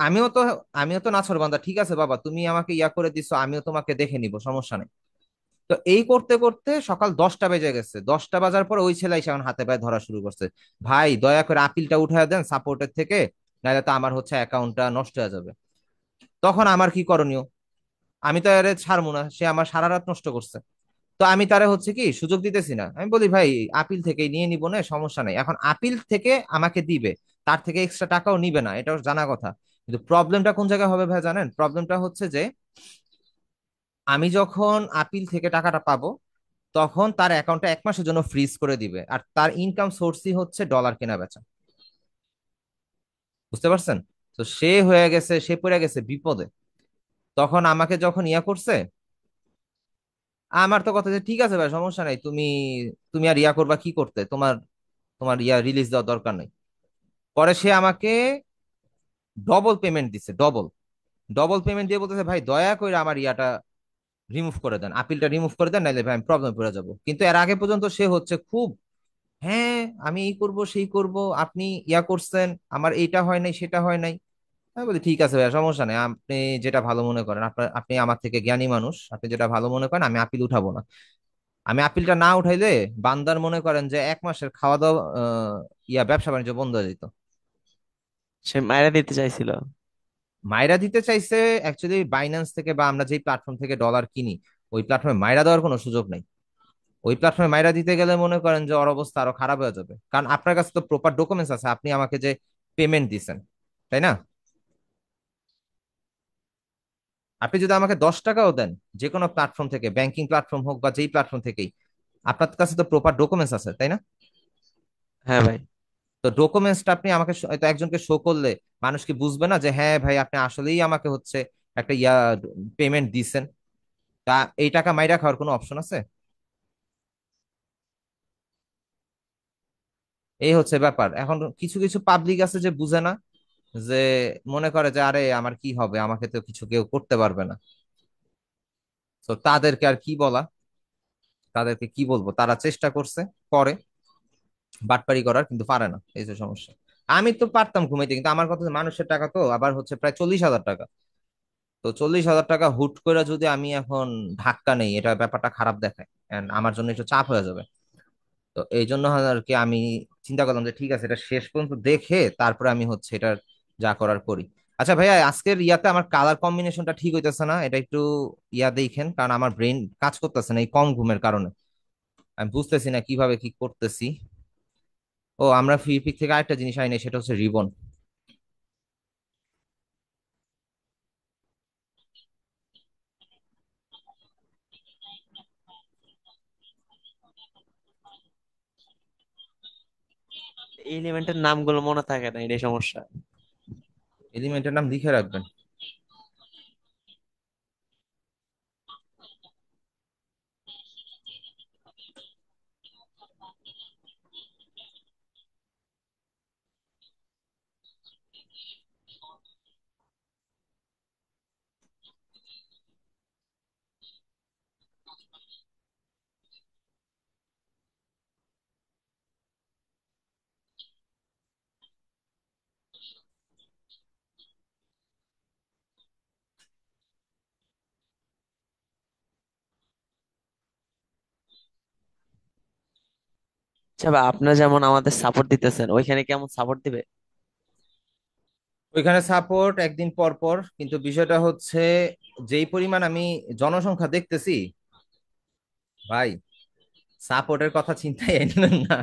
S2: আমিও তো আমিও তো নাছোড়বান্দা, ঠিক আছে বাবা, তুমি আমাকে ইয়া করে দিছো, আমিও তোমাকে দেখে নিব, সমস্যা নেই। তো এই করতে করতে সকাল 10টা বেজে গেছে। 10টা বাজার পর ওই ছেলে এসে এখন হাতে পায়ে ধরা শুরু করছে, ভাই দয়া করে আপিলটা উঠায় দেন সাপোর্টের থেকে, নাহলে তো আমার হচ্ছে অ্যাকাউন্টটা নষ্ট হয়ে যাবে। তখন আমার কি করণীয়? আমি তো আরে ছাড়বো না, সে আমার সারা রাত নষ্ট করছে। তো আমি তারে হচ্ছে কি সুযোগ দিতেছি না, আমি বলি ভাই আপিল থেকে নিয়ে নিব না, সমস্যা নাই। এখন আপিল থেকে আমাকে দিবে, তার থেকে এক্সট্রা টাকাও নিবে না, এটাও জানা কথা। কিন্তু প্রবলেমটা কোন জায়গায় হবে ভাই জানেন? প্রবলেমটা হচ্ছে যে আমি যখন আপিল থেকে টাকাটা পাবো, তখন তার অ্যাকাউন্টটা 1 মাসের জন্য ফ্রিজ করে দিবে, আর তার ইনকাম সোর্সই হচ্ছে ডলার কেনা বেচা। বুঝতে পারছেন? তো সে হয়ে গেছে, সে পড়ে গেছে বিপদে। তখন আমাকে যখন ইয়া করছে, আমার তো কথা যে ঠিক আছে ভাই, সমস্যা নাই, তুমি তুমি আর ইয়া করবা কি করতে, তোমার তোমার ইয়া রিলিজ দেওয়ার দরকার নাই। পরে সে আমাকে ডবল পেমেন্ট দিছে, ডবল ডবল পেমেন্ট দিয়ে বলতেছে ভাই দয়া করে আমার ইয়াটা রিমুভ করে দেন, আপিলটা রিমুভ করে দেন, নাইলে ভাই আমি প্রবলেম পড়ে যাবো। কিন্তু এর আগে পর্যন্ত সে হচ্ছে খুব, হ্যাঁ আমি এই করব সেই করব, আপনি ইয়া করছেন, আমার এইটা হয় নাই সেটা হয় নাই। আমি বলি ঠিক আছে ভাই, সমস্যা নেই, আপনি যেটা ভালো মনে করেন, আপনার, আপনি আমার থেকে জ্ঞানী মানুষ, আপনি যেটা ভালো মনে করেন, আমি আপিল উঠাবো না। আমি আপিলটা না উঠাইলে বান্দার মনে করেন যে 1 মাসের খাওয়া দাওয়া, ইয়া ব্যবসা বাণিজ্য বন্ধ হয়ে যেত।
S1: সে মায়েরা দিতে চাইছিল।
S2: মাইরা দিতে চাইছে অ্যাকচুয়ালি বাইন্যান্স থেকে, বা আমরা যেই প্ল্যাটফর্ম থেকে ডলার কিনি, ওই প্ল্যাটফর্মে মাইরা দেওয়ার কোনো সুযোগ নাই। ওই প্ল্যাটফর্মে মাইরা দিতে গেলে মনে করেন যে ওর অবস্থা আরো খারাপ হয়ে যাবে, কারণ আপনার কাছে তো প্রপার ডকুমেন্টস আছে, আপনি আমাকে যে পেমেন্ট দিছেন, তাই না? আপনি যদি আমাকে 10 টাকাও দেন, যে কোনো প্ল্যাটফর্ম থেকে, ব্যাংকিং প্ল্যাটফর্ম হোক বা যেই প্ল্যাটফর্ম থেকেই, আপনার কাছে তো প্রপার ডকুমেন্টস আছে, তাই না?
S1: হ্যাঁ ভাই।
S2: তো ডকুমেন্টসটা আপনি আমাকে তো একজনকে শো করলে মানুষ কি বুঝবে না যে হ্যাঁ ভাই আপনি আসলেই আমাকে হচ্ছে একটা ইয়া পেমেন্ট দিছেন? তা এই টাকা মাইরা খাওয়ার কোনো অপশন আছে? এই হচ্ছে ব্যাপার। এখন কিছু কিছু পাবলিক আছে যে বুঝে না, যে মনে করে যে আরে আমার কি হবে, আমাকে তো কিছু কেউ করতে পারবে না। তো তাদেরকে আর কি বলা, তাদেরকে কি বলবো, তারা চেষ্টা করছে, করে বাটপারি করার, কিন্তু পারে না, এই যে সমস্যা। আমি তো পারতাম ঘুমাইতে, কিন্তু আমার কথা হচ্ছে মানুষের টাকা তো, আবার হচ্ছে প্রায় 40,000 টাকা। তো 40,000 টাকা হুট করে যদি আমি এখন ধাক্কা নেই, এটা ব্যাপারটা খারাপ দেখায় and আমার জন্য একটু চাপ হয়ে যাবে। তো এই জন্য আর কি আমি চিন্তা করলাম যে ঠিক আছে, এটা শেষ পর্যন্ত দেখে তারপরে আমি হচ্ছে এটা যা করার করি। আচ্ছা ভাইয়া, আজকের ইয়াতে আমার কালার কম্বিনেশনটা ঠিক হইতেছে না, এটা একটু ইয়া দেখেন, কারণ আমার ব্রেন কাজ করতেছে না এই কম ঘুমের কারণে। আমি বুঝতেছি না কিভাবে কি করতেছি। ও, আমরা ফ্রি পিক থেকে আরেকটা জিনিস আনি, সেটা হচ্ছে রিবন।
S1: এলিমেন্টের নামগুলো মনে থাকে না, এটাই সমস্যা।
S2: এলিমেন্টের নাম লিখে রাখবেন।
S1: আচ্ছা ভাই, আপনারা যেমন আমাদের সাপোর্ট দিতেছেন, ওইখানে কেমন সাপোর্ট দিবে?
S2: ওইখানে সাপোর্ট একদিন পর পর, কিন্তু বিষয়টা হচ্ছে যেই পরিমাণ আমি জনসংখ্যা দেখতেছি ভাই, সাপোর্টের কথা চিন্তায় আনলেন না।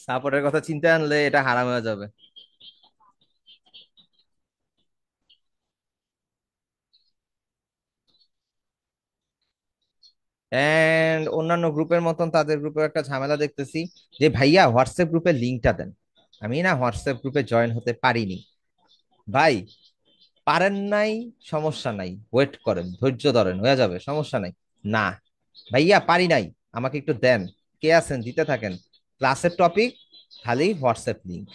S2: সাপোর্টের কথা চিন্তায় আনলে এটা হারাম হয়ে যাবে। এন্ড অন্যান্য গ্রুপের মতন তাদের গ্রুপে একটা ঝামেলা দেখতেছি, যে ভাইয়া হোয়াটসঅ্যাপ গ্রুপের লিঙ্কটা দেন। আমি না হোয়াটসঅ্যাপ গ্রুপে জয়েন হতে পারিনি। ভাই, পারেন নাই, সমস্যা নাই, ওয়েট করেন, ধৈর্য ধরেন, হয়ে যাবে, সমস্যা নাই। না ভাইয়া, পারি নাই, আমাকে একটু দেন, কে আছেন দিতে থাকেন, ক্লাসের টপিক, খালি হোয়াটসঅ্যাপ লিঙ্ক।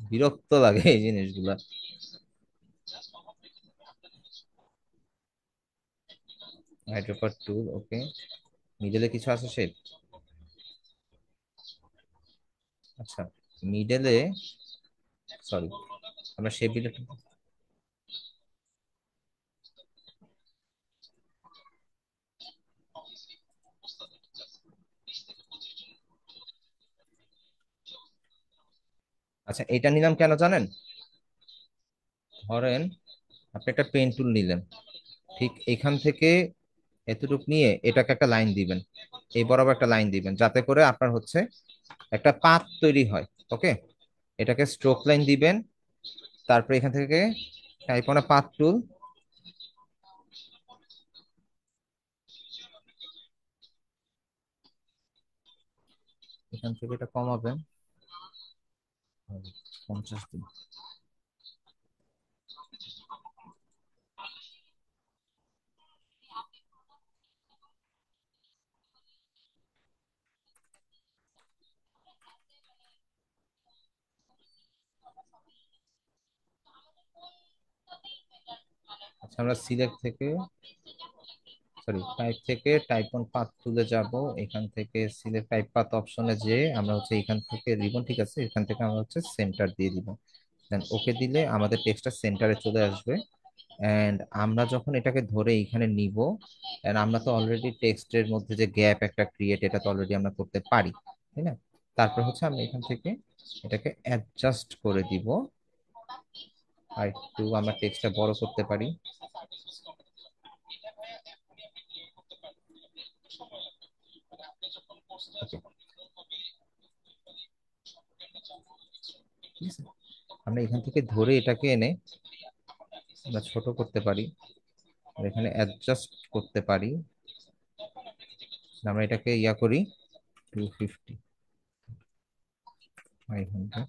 S2: বিরক্ত লাগে এই জিনিসগুলা। হাইড্রোপার টুল, ওকে। মিডলে কিছু আছে শেপ? আচ্ছা, মিডলে, সরি, আমরা শেপ দিলে। আচ্ছা, এটা নিলাম কেন জানেন? ধরেন আপনি একটা পেন টুল নিলেন, ঠিক এখান থেকে এতটুকু নিয়ে এটাকে একটা লাইন দিবেন, এই বরাবর একটা লাইন দিবেন, যাতে করে আপনার হচ্ছে একটা পাত তৈরি হয়। ওকে, এটাকে স্ট্রোক লাইন দিবেন। তারপরে এখান থেকে টাইপ অন পাত টুল, এখান থেকে এটা কমাবেন 50 দিন। আচ্ছা, আমরা সিলেক্ট থেকে, সরি, টাইপ থেকে টাইপ অন পাথ তুলে যাব। এখান থেকে সিলেক্ট টাইপ পাথ অপশনে যে আমরা হচ্ছে এখান থেকে রিবন, ঠিক আছে, এখান থেকে আমরা হচ্ছে সেন্টার দিয়ে দিব। দেন ওকে দিলে আমাদের টেক্সটটা সেন্টারে চলে আসবে। এন্ড আমরা যখন এটাকে ধরে এখানে নিব, এন্ড আমরা তো অলরেডি টেক্সটের মধ্যে যে গ্যাপ একটা ক্রিয়েট, এটা তো অলরেডি আমরা করতে পারি, তাই না? তারপর হচ্ছে আমরা এখান থেকে এটাকে অ্যাডজাস্ট করে দিব, আর একটু আমরা টেক্সটটা বড় করতে পারি। ওকে, ঠিক আছে। আমরা এখান থেকে ধরে এটাকে এনে আমরা ছোট করতে পারি, আর এখানে অ্যাডজাস্ট করতে পারি। আমরা এটাকে ইয়া করি 250, 500।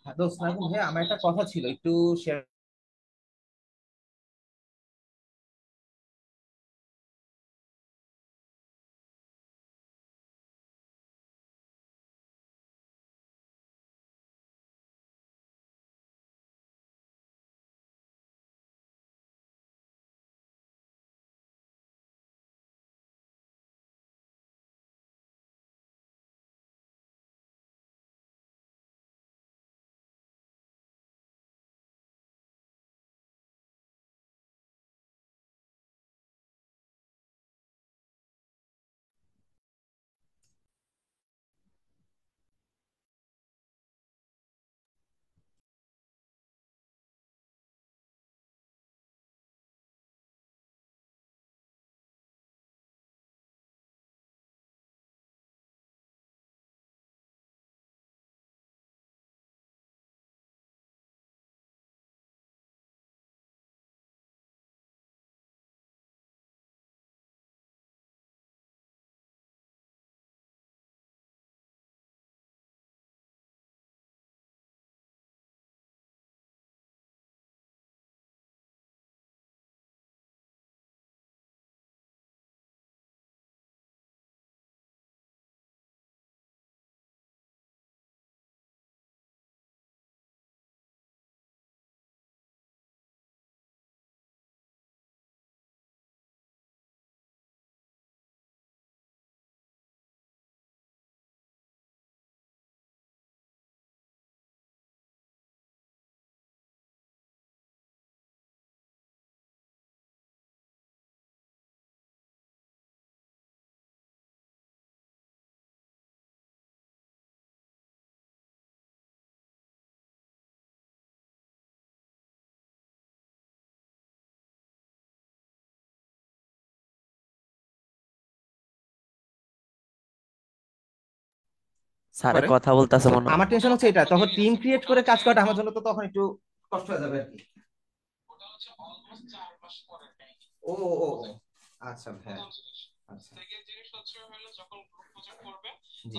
S2: হ্যাঁ দোস্ত, হ্যাঁ আমার একটা কথা ছিল, একটু শেয়ার
S1: স্যারে
S2: করে।
S1: কথা বলতেছে
S2: তো
S1: মনে হয়।
S2: আমার টেনশন হচ্ছে এটা, তখন টিম ক্রিয়েট করে কাজ করাটা আমার জন্য তো তখন একটু কষ্ট হয়ে যাবে আর কি। ও ও ও ও, আচ্ছা হ্যাঁ, আচ্ছা জি।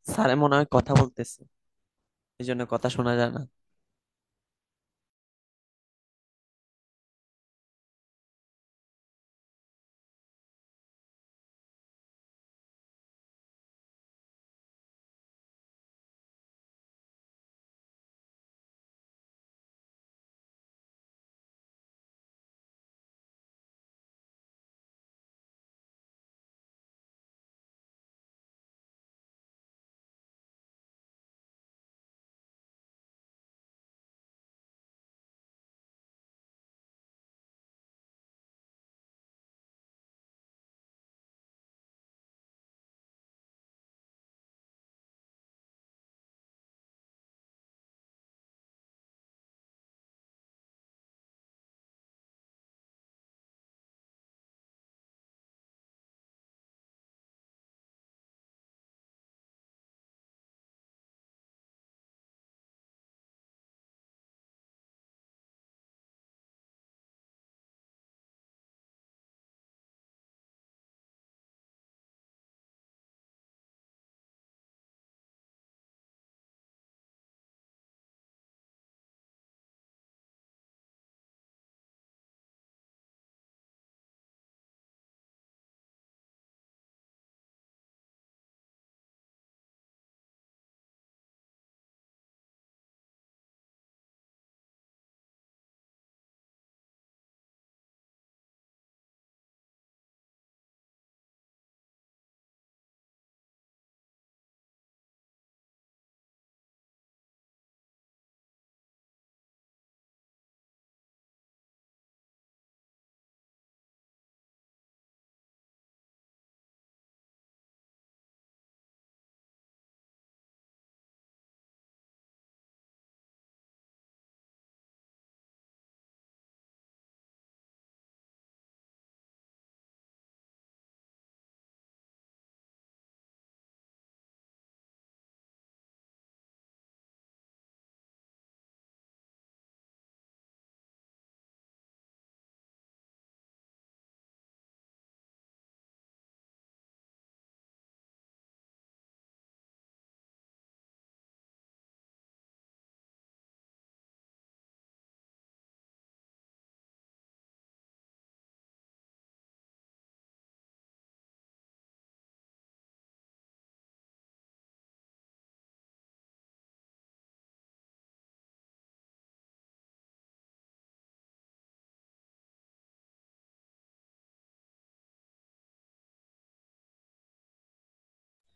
S1: স্যারে মনে হয় কথা বলতেছে, এই জন্য কথা শোনা যায় না।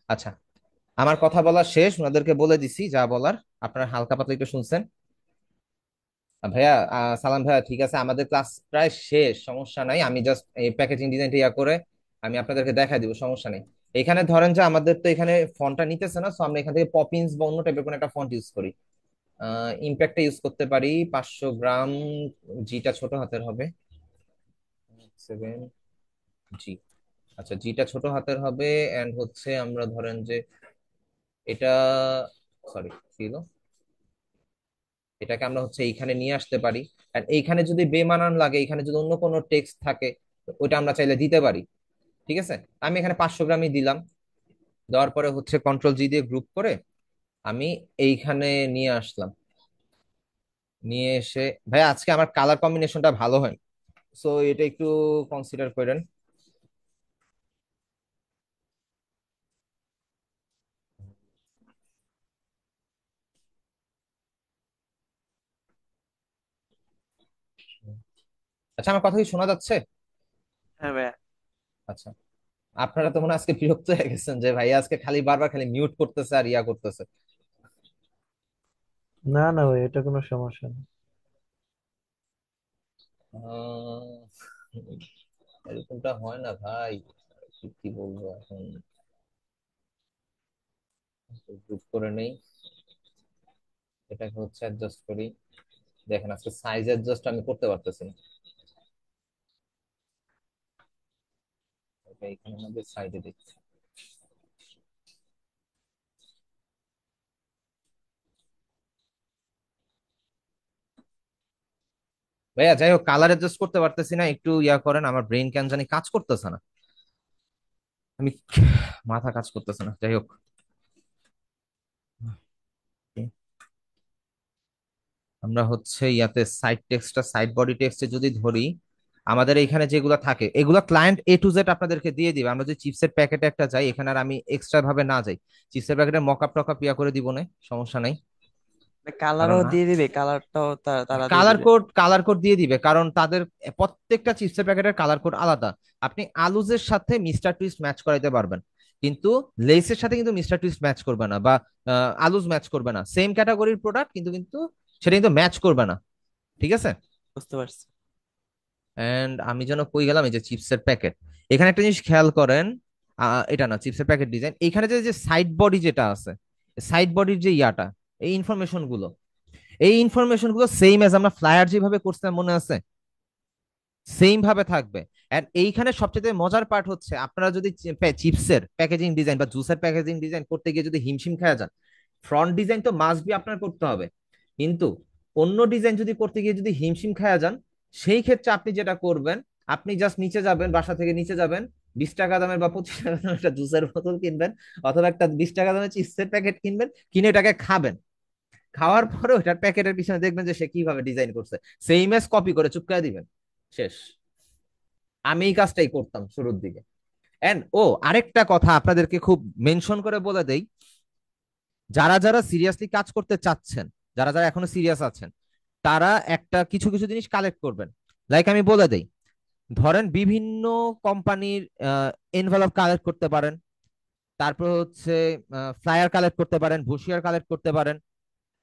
S2: আচ্ছা, আমার কথা বলা শেষ, ওনাদেরকে বলে দিছি যা বলার। আপনারা হালকা পাতলা একটু শুনছেন। ভাইয়া, সালাম ভাইয়া, ঠিক আছে, আমাদের ক্লাস প্রায় শেষ, সমস্যা নাই। আমি জাস্ট এই প্যাকেজিং ডিজাইনটা ইয়া করে আমি আপনাদেরকে দেখাই দিব, সমস্যা নেই। এখানে ধরেন যে আমাদের তো এখানে ফন্টটা নিতেছে না, সো আমরা এখান থেকে পপিন্স বা অন্য টাইপের কোনো একটা ফন্ট ইউজ করি। ইম্প্যাক্টটা ইউজ করতে পারি 500 গ্রাম। জিটা ছোট হাতের হবে, 7 জি। আচ্ছা, জিটা ছোট হাতের হবে। এন্ড হচ্ছে আমরা ধরেন যে এটা, সরি, ছিল, এটাকে আমরা হচ্ছে এইখানে নিয়ে আসতে পারি। আর এইখানে যদি বেমানান লাগে, এখানে যদি অন্য কোনো টেক্সট থাকে, তো ওইটা আমরা চাইলে দিতে পারি। ঠিক আছে, আমি এখানে 500 গ্রামই দিলাম। দেওয়ার পরে হচ্ছে কন্ট্রোল জি দিয়ে গ্রুপ করে আমি এইখানে নিয়ে আসলাম। নিয়ে এসে, ভাই আজকে আমার কালার কম্বিনেশনটা ভালো হয়, সো এটা একটু কনসিডার করেন। আচ্ছা, আমার কথা কি শোনা যাচ্ছে?
S1: হ্যাঁ ভাইয়া।
S2: আচ্ছা, আপনারা তো মনে হয় আজকে বিরক্ত হয়ে গেছেন যে ভাইয়া আজকে খালি বারবার খালি মিউট করতেছে আর ইয়া করতেছে।
S3: না না ভাই, এটা কোনো সমস্যা না।
S2: আহ, এরকমটা হয় না ভাই, কি কি বলবো এখন, গ্রুপ করে নেই, এটাকে হচ্ছে অ্যাডজাস্ট করি। দেখেন আজকে সাইজ অ্যাডজাস্ট আমি করতে পারতেছি না। এটা এখানে আমাদের সাইডে দেখছি। ভাইয়া যাই হোক, কালার অ্যাডজাস্ট করতে পারতেছি না, একটু ইয়া করেন, আমার ব্রেন কেন জানি কাজ করতেছে না। আমি মাথা কাজ করতেছে না, যাই হোক। আমরা হচ্ছে ইয়াতে সাইড টেক্সটটা সাইড বডি টেক্সটে যদি ধরি, আমাদের এইখানে যেগুলো থাকে এগুলো ক্লায়েন্ট A to Z আপনাদেরকে দিয়ে দিবে। আমরা যদি চিপসের প্যাকেটে একটা যাই, এখানে আর আমি এক্সট্রা ভাবে না যাই, চিপসের প্যাকেটে মকআপ টকআপ ইয়া করে দিব না, সমস্যা নাই। কারণ
S1: কালারও দিয়ে দিবে, কালারটাও তারা দিয়ে
S2: কালার
S1: দিবে।
S2: কোড কালার কোড দিয়ে দিবে, কারণ তাদের প্রত্যেকটা চিপসের প্যাকেটের কালার কোড আলাদা। আপনি আলুজের সাথে মিস্টার টুইস্ট ম্যাচ করাইতে পারবেন, কিন্তু লেসের সাথে কিন্তু মিস্টার টুইস্ট ম্যাচ করবে না, বা আলুজ ম্যাচ করবে না। সেম ক্যাটাগরির প্রোডাক্ট কিন্তু কিন্তু সেটা কিন্তু ম্যাচ করবে না, ঠিক আছে?
S1: বুঝতে পারছি।
S2: এন্ড আমি যেন কই গেলাম, এই যে চিপসের প্যাকেট, এখানে একটা জিনিস খেয়াল করেন। এটা না চিপসের প্যাকেট ডিজাইন, এখানে যে যে সাইড বডি যেটা আছে, সাইড বডির যে ইয়াটা, এই ইনফরমেশন গুলো, এই ইনফরমেশন গুলো সেম এজ আমরা ফ্লায়ার যেভাবে করছিলাম মনে আছে, সেম ভাবে থাকবে। এন্ড এইখানে সবচেয়ে মজার পার্ট হচ্ছে, আপনারা যদি চিপসের প্যাকেজিং ডিজাইন বা জুসের প্যাকেজিং ডিজাইন করতে গিয়ে যদি হিমশিম খেয়ে যান, ফ্রন্ট ডিজাইন তো মাস্ট বি আপনার করতে হবে, কিন্তু অন্য ডিজাইন যদি করতে গিয়ে যদি হিমশিম খায়া যান, সেই ক্ষেত্রে আপনি যেটা করবেন, আপনি জাস্ট নিচে যাবেন, বাসা থেকে নিচে যাবেন, 20 টাকা দামের বা 25 টাকা দামের একটা জুসের বোতল কিনবেন, অথবা একটা 20 টাকা দামের চিপসের প্যাকেট কিনবেন, কিনে এটাকে খাবেন। খাওয়ার পরে ওটার প্যাকেটের পিছনে দেখবেন যে সে কিভাবে ডিজাইন করছে, সেম এস কপি করে চুপকায় দিবেন, শেষ। আমি এই কাজটাই করতাম শুরুর দিকে। এন্ড আরেকটা কথা আপনাদেরকে খুব মেনশন করে বলে দেই, যারা যারা সিরিয়াসলি কাজ করতে চাচ্ছেন, যারা যারা এখনো সিরিয়াস আছেন, তারা একটা কিছু কিছু জিনিস কালেক্ট করবেন। লাইক আমি বলে দেই, ধরেন বিভিন্ন কোম্পানির এনভেলপ কালেক্ট করতে পারেন, তারপর হচ্ছে ফ্লায়ার কালেক্ট করতে পারেন, ভুসিয়ার কালেক্ট করতে পারেন,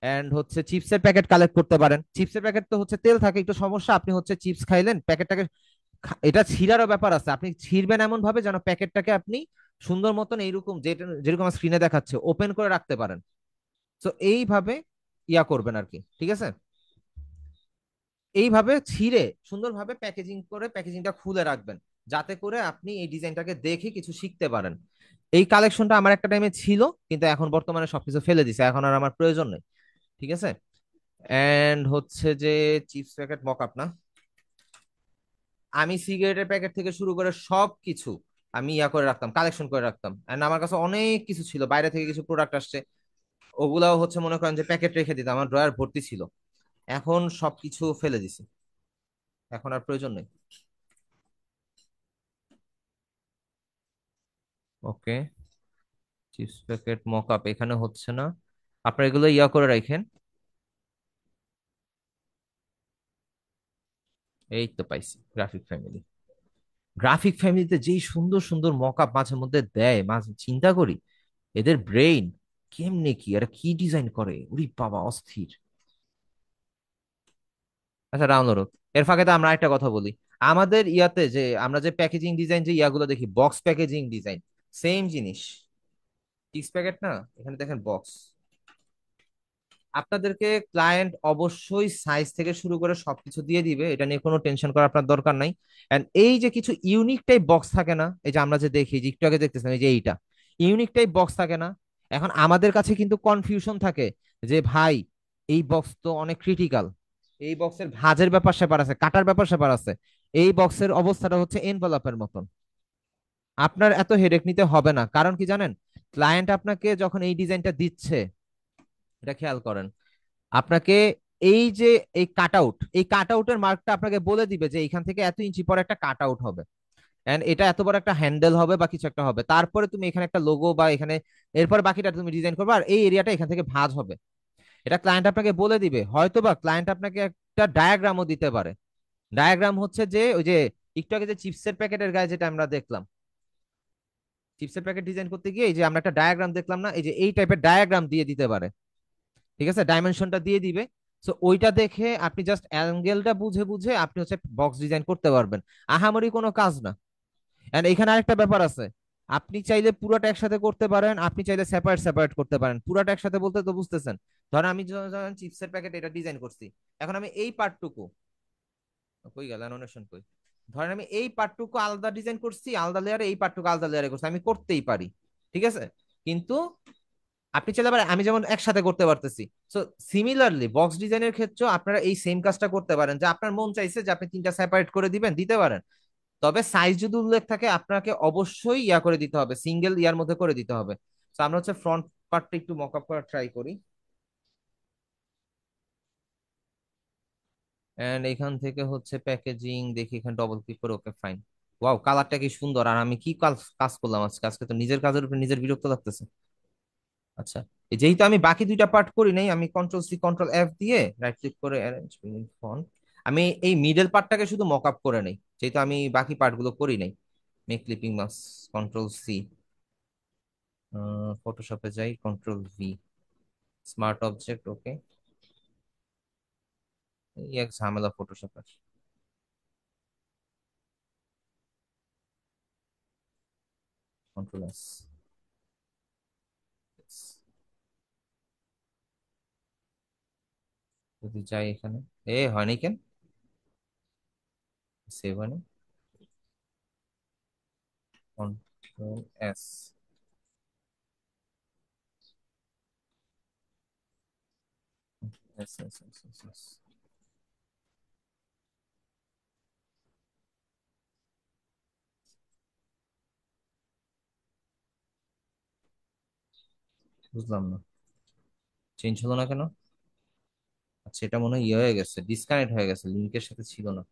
S2: এন্ড হচ্ছে চিপসের প্যাকেট কালেক্ট করতে পারেন। চিপসের প্যাকেট তো হচ্ছে তেল থাকে, একটু সমস্যা, আপনি হচ্ছে চিপস খাইলেন প্যাকেটটাকে, এটা ছিঁড়ারও ব্যাপার আছে, আপনি ছিঁড়বেন এমন ভাবে যেন প্যাকেটটাকে আপনি সুন্দর মতন এইরকম যেটা যেরকম স্ক্রিনে দেখাচ্ছে ওপেন করে রাখতে পারেন। তো এইভাবে ইয়া করবেন আর কি, ঠিক আছে? এইভাবে ছিঁড়ে সুন্দরভাবে প্যাকেজিং করে প্যাকেজিংটা খুলে রাখবেন, যাতে করে আপনি এই ডিজাইনটাকে দেখে কিছু শিখতে পারেন। এই কালেকশনটা আমার একটা টাইমে ছিল, কিন্তু এখন বর্তমানে সবকিছু ফেলে দিছে, এখন আর আমার প্রয়োজন নেই, ঠিক আছে? এন্ড হচ্ছে যে চিপস প্যাকেট মকআপ না, আমি সিগারেটের প্যাকেট থেকে শুরু করে সব কিছু আমি ইয়া করে রাখতাম, কালেকশন করে রাখতাম। এন্ড আমার কাছে অনেক কিছু ছিল, বাইরে থেকে কিছু প্রোডাক্ট আসছে, ওগুলাও হচ্ছে মনে করেন যে প্যাকেট রেখে দিতাম, আমার ড্রয়ার ভর্তি ছিল। এখন সবকিছু ফেলে দিছি, এখন আর প্রয়োজন নেই। ওকে, চিপস প্যাকেট মকআপ এখানে হচ্ছে না, আপনারা এগুলো ইয়া করে রাখেন। এই তো পাইছি গ্রাফিক ফ্যামিলি। গ্রাফিক ফ্যামিলিতে যেই সুন্দর সুন্দর মকআপ মাঝে মধ্যে দেয়, মাঝে চিন্তা করি এদের ব্রেইন কেমনে কি আর কি ডিজাইন করে, উরি বাবা অস্থির। আচ্ছা রামনরক, এর ফাঁকে তো আমরা একটা কথা বলি, আমাদের ইয়াতে যে আমরা যে প্যাকেজিং ডিজাইন যে ইয়াগুলো দেখি, বক্স প্যাকেজিং ডিজাইন, সেম জিনিস, চিপস প্যাকেট না, এখানে দেখেন বক্স। আপনাদেরকে ক্লায়েন্ট অবশ্যই সাইজ থেকে শুরু করে সবকিছু দিয়ে দিবে, এটা নিয়ে কোনো টেনশন করার আপনার দরকার নাই। এন্ড এই যে কিছু ইউনিক টাইপ বক্স থাকে না, এই যে আমরা যে দেখি, যে একটু আগে দেখতেছেন এই যে এইটা ইউনিক টাইপ বক্স থাকে না, এখন আমাদের কাছে কিন্তু কনফিউশন থাকে যে ভাই এই বক্স তো অনেক ক্রিটিক্যাল, এই বক্সের ভাঁজের ব্যাপার স্যাপার আছে, কাটার ব্যাপার স্যাপার আছে, এই বক্সের অবস্থাটা হচ্ছে এনভেলপের মতন। আপনার এত হেডেক নিতে হবে না, কারণ কি জানেন, ক্লায়েন্ট আপনাকে যখন এই ডিজাইনটা দিচ্ছে, এটা খেয়াল করেন, আপনাকে এই যে এই কাট আউটের মার্কটা আপনাকে বলে দিবে যে এখান থেকে এত ইঞ্চি পরে একটা কাট আউট হবে, এন্ড এটা এত বড় একটা হ্যান্ডেল হবে বা কিছু একটা হবে, তারপরে তুমি এখানে একটা লোগো বা এখানে এরপর বাকিটা তুমি ডিজাইন করবে, আর এই এরিয়াটা এখান থেকে ভাঁজ হবে। এটা ক্লায়েন্ট আপনাকে বলে দিবে, হয়তো বা ক্লায়েন্ট আপনাকে একটা ডায়াগ্রামও দিতে পারে, ডায়াগ্রাম হচ্ছে যে ওই যে একটু আগে যে চিপসের প্যাকেটের গায়ে যেটা আমরা দেখলাম, চিপসের প্যাকেট ডিজাইন করতে গিয়ে এই যে আমরা একটা ডায়াগ্রাম দেখলাম না, এই যে এই টাইপের ডায়াগ্রাম দিয়ে দিতে পারে, ঠিক আছে, ডাইমেনশনটা দিয়ে দিবে। সো ওইটা দেখে আপনি জাস্ট অ্যাঙ্গেলটা বুঝে বুঝে আপনি হচ্ছে বক্স ডিজাইন করতে পারবেন। আহামরি কোনো কাজ না। এন্ড এখানে আরেকটা ব্যাপার আছে, আপনি চাইলে পুরোটা একসাথে করতে পারেন, আপনি চাইলে সেপারেট সেপারেট করতে পারেন। পুরোটা একসাথে বলতে তো বুঝতেছেন, ধরেন আমি যখন চিপসের প্যাকেট এটা ডিজাইন করছি, এখন আমি এই পার্টটুকু, কই গেল অ্যানোনেশন কই, ধরেন আমি এই পার্টটুকু আলাদা ডিজাইন করছি আলাদা লেয়ারে, এই পার্টটুকু আলাদা লেয়ারে করছি, আমি করতেই পারি, ঠিক আছে। কিন্তু আপনি চাইলে আবার আমি যেমন একসাথে করতে পারতেছি। সো সিমিলারলি বক্স ডিজাইনের ক্ষেত্রেও আপনারা এই সেম কাজটা করতে পারেন, যে আপনার মন চাইছে যে আপনি তিনটা সেপারেট করে দিবেন, দিতে পারেন। তবে সাইজ যদি উল্লেখ থাকে আপনাকে অবশ্যই ইয়া করে দিতে হবে, সিঙ্গেল ইয়ার মধ্যে করে দিতে হবে। তো আমরা হচ্ছে ফ্রন্ট পার্টটা একটু মক আপ করা ট্রাই করি। এন্ড এখান থেকে হচ্ছে প্যাকেজিং দেখি, এখানে ডবল ক্লিক করে, ওকে ফাইন। ওয়াও, কালারটা কি সুন্দর। আর আমি কি কাজ কাজ করলাম আজকে, আজকে তো নিজের কাজের উপর নিজের বিরক্ত লাগতেছে। আচ্ছা, যেহেতু আমি বাকি দুইটা পার্ট করি নাই, আমি কন্ট্রোল সি কন্ট্রোল এফ দিয়ে রাইট ক্লিক করে অ্যারেঞ্জ ফন্ট, আমি এই মিডল পার্টটাকে শুধু মক আপ করে নেই, যেহেতু আমি বাকি পার্টগুলো করি নাই। মেক ক্লিপিং মাস, কন্ট্রোল সি, ফটোশপে যাই, কন্ট্রোল ভি, স্মার্ট অবজেক্ট, ওকে। এই এক ঝামেলা ফটোশপের, কন্ট্রোল এস। যদি যাই এখানে, হয়নি কেন, সেভ হয়নি, control S, S S S S S. বুঝলাম না, চেঞ্জ হলো না কেন? আচ্ছা, এটা মনে হয় ইয়ে হয়ে গেছে, ডিসকানেক্ট হয়ে গেছে, লিঙ্কের সাথে ছিল না।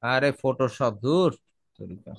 S2: আরে ফটোশপ দূর, তরিকা।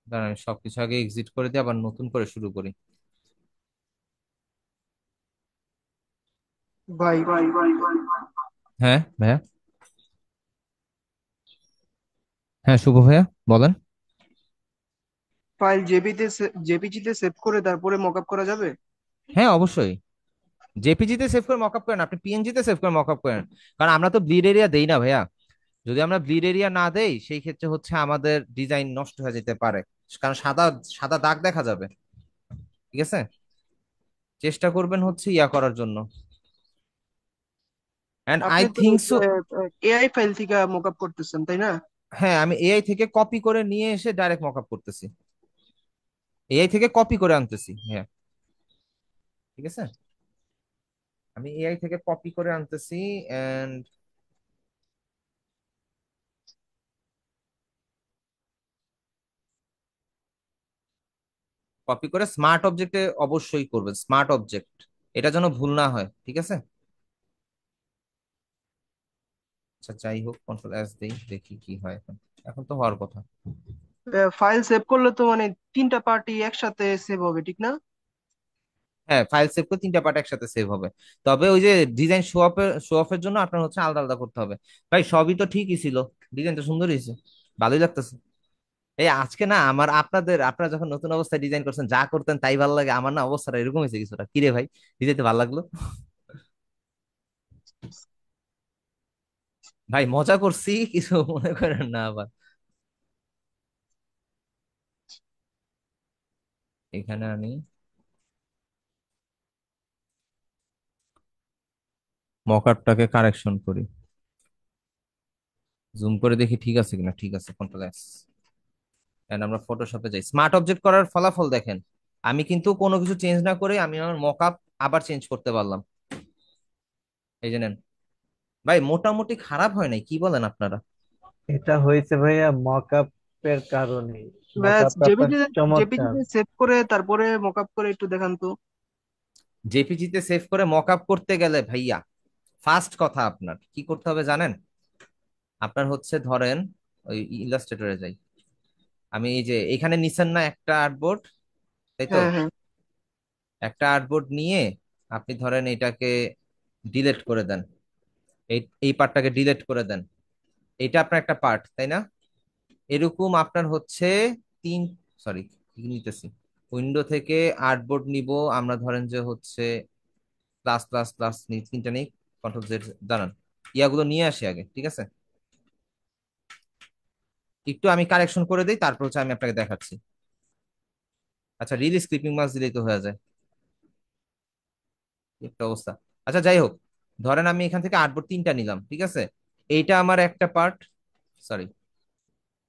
S2: দাঁড়ান, আমি সবকিছু আগে এক্সিট করে দিয়ে আবার নতুন করে শুরু করি।
S5: ভাই,
S2: হ্যাঁ ভাইয়া। হ্যাঁ শুভ ভাইয়া, বলেন।
S5: ফাইল জেপিজিতে সেভ করে তারপরে মকআপ করা যাবে?
S2: হ্যাঁ অবশ্যই, জেপিজি তে সেভ করে মকআপ করেন, আপনি পিএনজি তে সেভ করে মকআপ করেন। কারণ আমরা তো ব্লিড এরিয়া দেই না ভাইয়া। যদি আমরা ব্লিড এরিয়া না দেই সেই ক্ষেত্রে হচ্ছে আমাদের ডিজাইন নষ্ট হয়ে যেতে পারে, কারণ সাদা সাদা দাগ দেখা যাবে, ঠিক আছে। চেষ্টা করবেন হচ্ছে ইয়া করার জন্য। এন্ড আই
S5: আপনি তো
S2: থিংক সো।
S5: এআই ফাইল থেকে মকআপ করতেছেন, তাই না?
S2: হ্যাঁ, আমি এআই থেকে কপি করে নিয়ে এসে ডাইরেক্ট মকআপ করতেছি, এআই থেকে কপি করে আনতেছি, হ্যাঁ, ঠিক আছে। আমি এআই থেকে কপি করে আনতেছি, এন্ড কপি করে স্মার্ট অবজেক্টে অবশ্যই করবেন, স্মার্ট অবজেক্ট, এটা যেন ভুল না হয়, ঠিক আছে। আচ্ছা যাই হোক, কন্ট্রোল এস দেই, দেখি কি হয় এখন। এখন তো হওয়ার কথা।
S5: ফাইল সেভ করলে তো মানে তিনটা পার্টি একসাথে সেভ হবে, ঠিক না?
S2: হ্যাঁ, ফাইল সেভ করে তিনটা পার্ট একসাথে সেভ হবে। তবে ওই যে ডিজাইন শো অফের জন্য আপনার হচ্ছে আলাদা আলাদা করতে হবে। ভাই সবই তো ঠিকই ছিল, ডিজাইন তো সুন্দর হয়েছে, ভালোই লাগতেছে। এই আজকে না আমার আপনারা যখন নতুন অবস্থায় ডিজাইন করছেন যা করতেন তাই ভালো লাগে, আমার না অবস্থাটা এরকম হয়েছে কিছুটা। কিরে ভাই, ডিজাইন তো ভালো লাগলো। ভাই মজা করছি, কিছু মনে করেন না আবার। এখানে আনি, মকআপটাকে কারেকশন করি, জুম করে দেখি ঠিক আছে কিনা। ঠিক আছে, কন্ট্রোল এস। এন্ড আমরা ফটোশপে যাই, স্মার্ট অবজেক্ট করার ফলাফল দেখেন। আমি কিন্তু কোনো কিছু চেঞ্জ না করে আমি আমার মকআপ আবার চেঞ্জ করতে পারলাম। এই যে নেন ভাই, মোটামুটি খারাপ হয় নাই, কি বলেন আপনারা?
S3: এটা হয়েছে ভাইয়া মক আপের কারণে। মক
S5: ব্যাস
S3: আপ আপনার
S5: জেপিজি,
S3: চমৎকার।
S5: জেপিজিতে সেভ করে তারপরে মকআপ করে একটু দেখান তো।
S2: জেপিজিতে সেভ করে মকআপ করতে গেলে ভাইয়া, ফার্স্ট কথা আপনার কি করতে হবে জানেন? আপনার হচ্ছে ধরেন ওই ইলাস্ট্রেটরে যাই, আমি এই যে এখানে নিছেন না একটা আর্টবোর্ড, তাই তো?
S5: হ্যাঁ হ্যাঁ।
S2: একটা আর্টবোর্ড নিয়ে আপনি ধরেন এটাকে ডিলিট করে দেন, এই এই পার্টটাকে ডিলিট করে দেন। এটা আপনার একটা পার্ট, তাই না? এরকম আপনার হচ্ছে তিন, সরি কি নিতেছি, উইন্ডো থেকে আর্টবোর্ড নিব আমরা, ধরেন যে হচ্ছে প্লাস প্লাস প্লাস তিনটা নেই, কন্ট্রোল জেড, দাঁড়ান ইয়াগুলো নিয়ে আসি আগে, ঠিক আছে? একটু আমি কারেকশন করে দিই, তারপর হচ্ছে আমি আপনাকে দেখাচ্ছি। আচ্ছা, রিলিজ ক্লিপিং মাস্ক দিলেই তো হয়ে যায়, কি একটা অবস্থা। আচ্ছা যাই হোক, ধরেন আমি এখান থেকে আর্টবোর্ড তিনটা নিলাম, ঠিক আছে? এইটা আমার একটা পার্ট, সরি